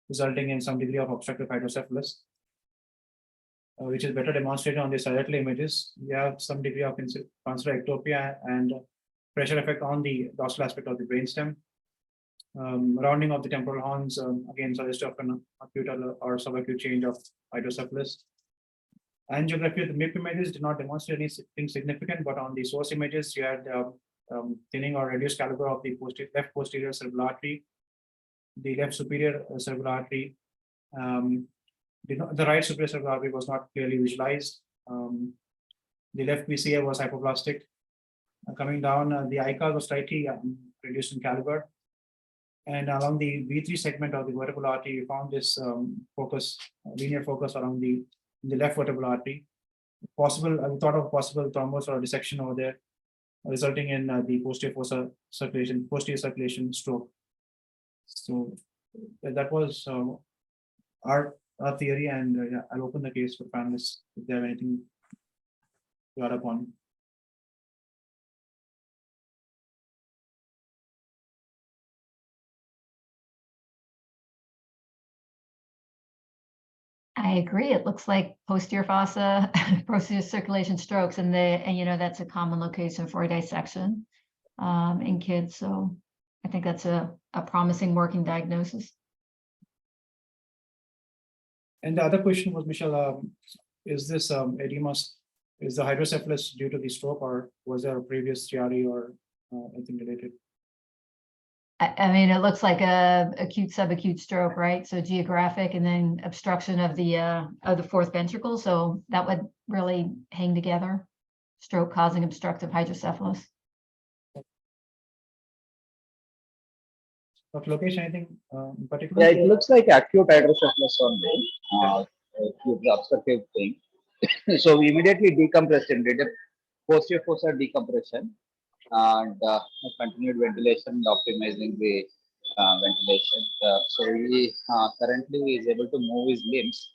Speaker 1: resulting in some degree of obstructive hydrocephalus, which is better demonstrated on the sagittal images. We have some degree of transfer ectopia and pressure effect on the dorsal aspect of the brainstem. Rounding of the temporal horns, again, suggestive of an acute or subacute change of hydrocephalus. Angiography of the MIP images did not demonstrate anything significant, but on the source images, you had thinning or reduced caliber of the left posterior cerebral artery, the left superior cerebral artery. The right superior cerebral artery was not clearly visualized. The left PCA was hypoplastic. Coming down, the ICAR was slightly reduced in caliber. And along the V3 segment of the vertebral artery, we found this linear focus around the left vertebral artery. Possible, I thought of possible thrombus or dissection over there, resulting in the posterior circulation stroke. So that was our theory, and yeah, I'll open the case for panelists if they have anything to add upon.
Speaker 6: I agree. It looks like posterior fossa, posterior circulation strokes, and that's a common location for a dissection in kids. So I think that's a promising working diagnosis.
Speaker 1: And the other question was, Michelle, is this edema, is the hydrocephalus due to the stroke, or was there a previous TRE or anything related?
Speaker 6: I mean, it looks like a acute subacute stroke, right? So geographic and then obstruction of the fourth ventricle. So that would really hang together. Stroke causing obstructive hydrocephalus.
Speaker 1: Dr. Lokesh, anything in particular?
Speaker 11: Yeah, it looks like acute hydrocephalus only, acute obstructive thing. So we immediately decompressed and did a posterior fossa decompression and continued ventilation and optimizing the ventilation. So he currently is able to move his limbs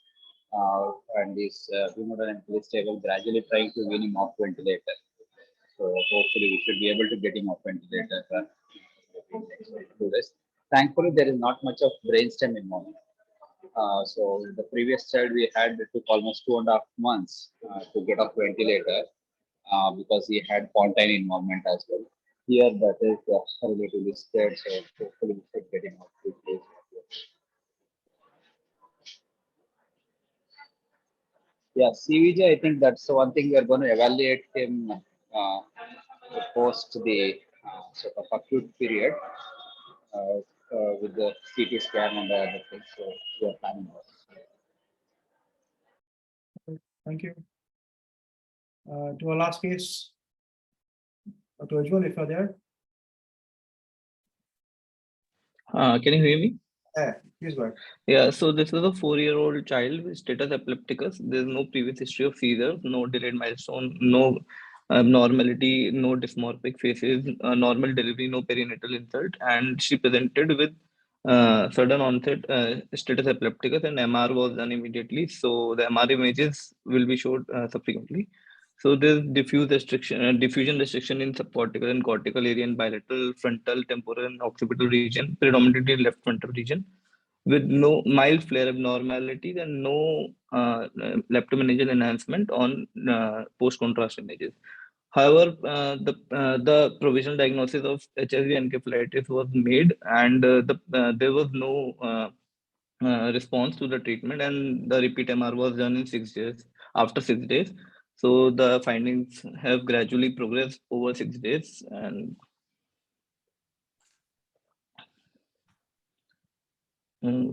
Speaker 11: and is hemodynamically stable, gradually trying to wean him off ventilator. So hopefully we should be able to get him off ventilator in next 2 days. Thankfully, there is not much of brainstem involvement. So the previous child we had took almost 2.5 months to get off ventilator because he had pontine involvement as well. Here that is relatively scared, so hopefully we should get him off quickly. Yeah, CVJ, I think that's the one thing we are going to evaluate him post the sort of acute period. With the CT scan and the other things, so we are planning that.
Speaker 1: Thank you. To our last case, Dr. Ujjwal, if you're there.
Speaker 14: Can you hear me?
Speaker 1: Yeah, please go ahead.
Speaker 14: Yeah, so this is a 4-year-old child with status epilepticus. There's no previous history of seizures, no delayed milestone, no abnormality, no dysmorphic faces, normal delivery, no perinatal insult, and she presented with sudden onset status epilepticus, and MR was done immediately. So the MR images will be showed subsequently. So there's diffusion restriction in subcortical and cortical area and bilateral, frontal, temporal, and occipital region, predominantly left frontal region. with no mild flare abnormalities and no leptomeningeal enhancement on post-contrast images. However, the provisional diagnosis of HSV encephalitis was made, and there was no response to the treatment, and the repeat MR was done in 6 days. After 6 days, so the findings have gradually progressed over 6 days, and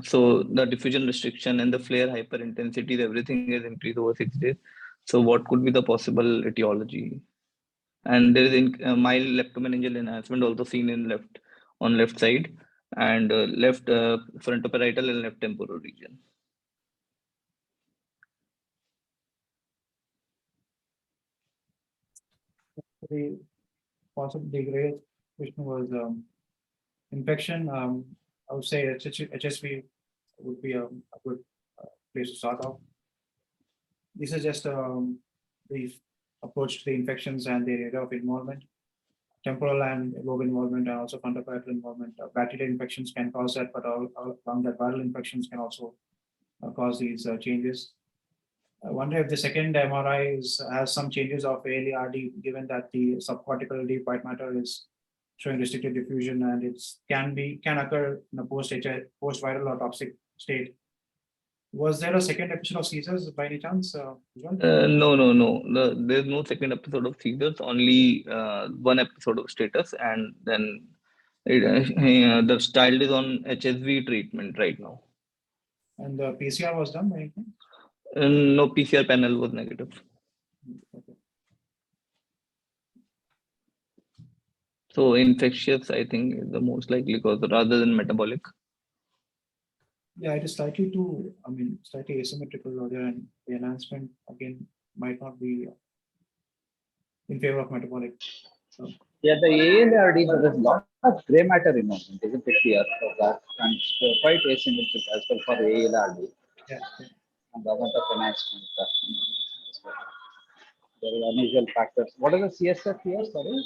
Speaker 14: so the diffusion restriction and the flare hyperintensity, everything is increased over 6 days. So what could be the possible etiology? And there is mild leptomeningeal enhancement also seen in left side, and left frontoparietal and left temporal region.
Speaker 1: The greatest question was infection. I would say HSV would be a good place to start off. This is just brief approach to the infections and the area of involvement. Temporal and lobe involvement, and also frontoparietal involvement. Bacterial infections can cause that, but along that viral infections can also cause these changes. I wonder if the second MRI has some changes of ALE-RD, given that the subcortical deep white matter is showing restricted diffusion, and it can occur in a post-viral or toxic state. Was there a second episode of seizures by any chance?
Speaker 14: No. There's no second episode of seizures, only one episode of status, and then the child is on HSV treatment right now.
Speaker 1: And the PCR was done by any chance?
Speaker 14: No, PCR panel was negative.
Speaker 1: Okay.
Speaker 14: So infectious, I think, is the most likely cause rather than metabolic.
Speaker 1: Yeah, it is slightly asymmetrical order, and the enhancement again might not be in favor of metabolic. So.
Speaker 11: Yeah, the ALRD, there is a lot of gray matter involvement, isn't it here for that? And it's quite asymmetric as well for ALRD.
Speaker 1: Yeah.
Speaker 11: And the amount of enhancement as well. There are unusual factors. What are the CSF here? Sorry?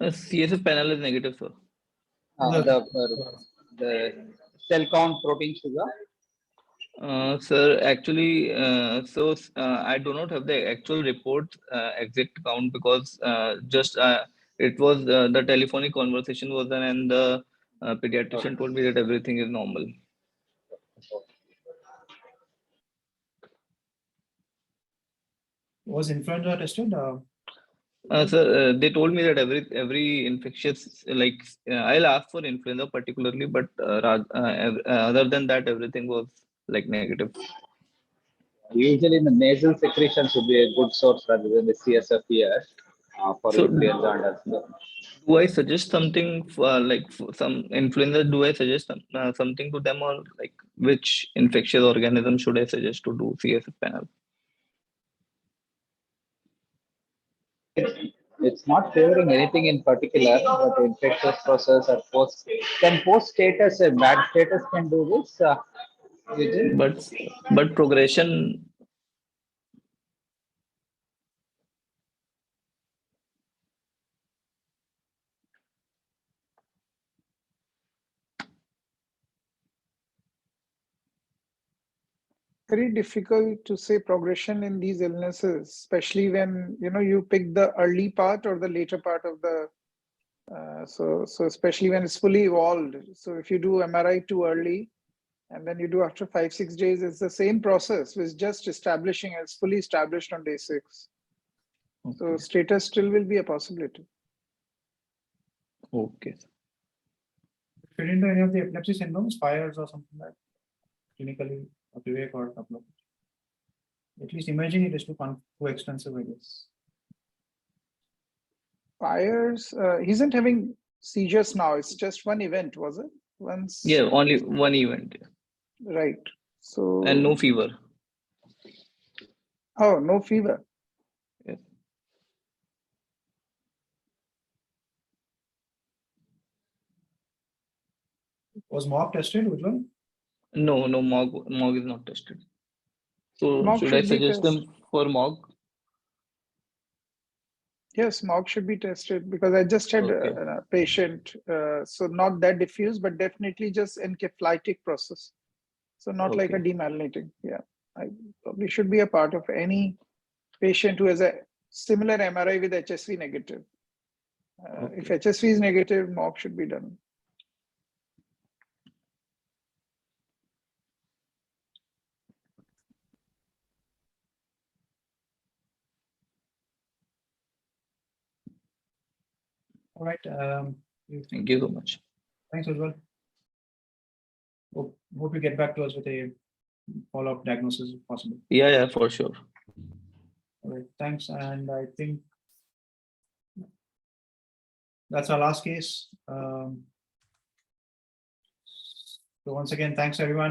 Speaker 14: CSF panel is negative, sir.
Speaker 11: The cell count, protein, sugar.
Speaker 14: Sir, actually, I do not have the actual report exact count, because it was the telephonic conversation was done, and the pediatrician told me that everything is normal.
Speaker 1: Was influenza tested?
Speaker 14: Sir, they told me that every infectious, I'll ask for influenza particularly, but other than that, everything was negative.
Speaker 11: Usually, the nasal secretion should be a good source rather than the CSF here for influenza.
Speaker 14: Do I suggest something for some influenza? Do I suggest something to them, or which infectious organism should I suggest to do CSF panel?
Speaker 11: It's not favoring anything in particular, but infectious process or post status, a bad status can do this.
Speaker 14: But progression.
Speaker 4: Very difficult to say progression in these illnesses, especially when you pick the early part or the later part of the so especially when it's fully evolved. So if you do MRI too early and then you do after 5-6 days, it's the same process with just establishing. It's fully established on day 6. Okay. So status still will be a possibility.
Speaker 14: Okay.
Speaker 1: Fit into any of the epilepsy syndromes, fires or something like clinically, or Vivek or a couple of it. At least imagine it is too extensive, I guess.
Speaker 4: Fires, he isn't having seizures now. It's just one event, was it? Once.
Speaker 14: Yeah, only one event.
Speaker 4: Right. So.
Speaker 14: And no fever.
Speaker 4: Oh, no fever.
Speaker 14: Yes.
Speaker 1: Was MOG tested, which one?
Speaker 14: No, MOG is not tested. So
Speaker 4: MOG
Speaker 14: should I suggest them for MOG?
Speaker 4: Yes, MOG should be tested because I just had
Speaker 14: Okay.
Speaker 4: a patient, so not that diffuse, but definitely just encephalitic process. So not like a
Speaker 14: Okay.
Speaker 4: demyelinating. Yeah, I probably should be a part of any patient who has a similar MRI with HSV negative. If
Speaker 14: Okay.
Speaker 4: HSV is negative, MOG should be done.
Speaker 1: All right.
Speaker 14: Thank you so much.
Speaker 1: Thanks as well. Hope you get back to us with a follow-up diagnosis if possible.
Speaker 14: Yeah, for sure.
Speaker 1: All right. Thanks. And I think that's our last case. So once again, thanks everyone.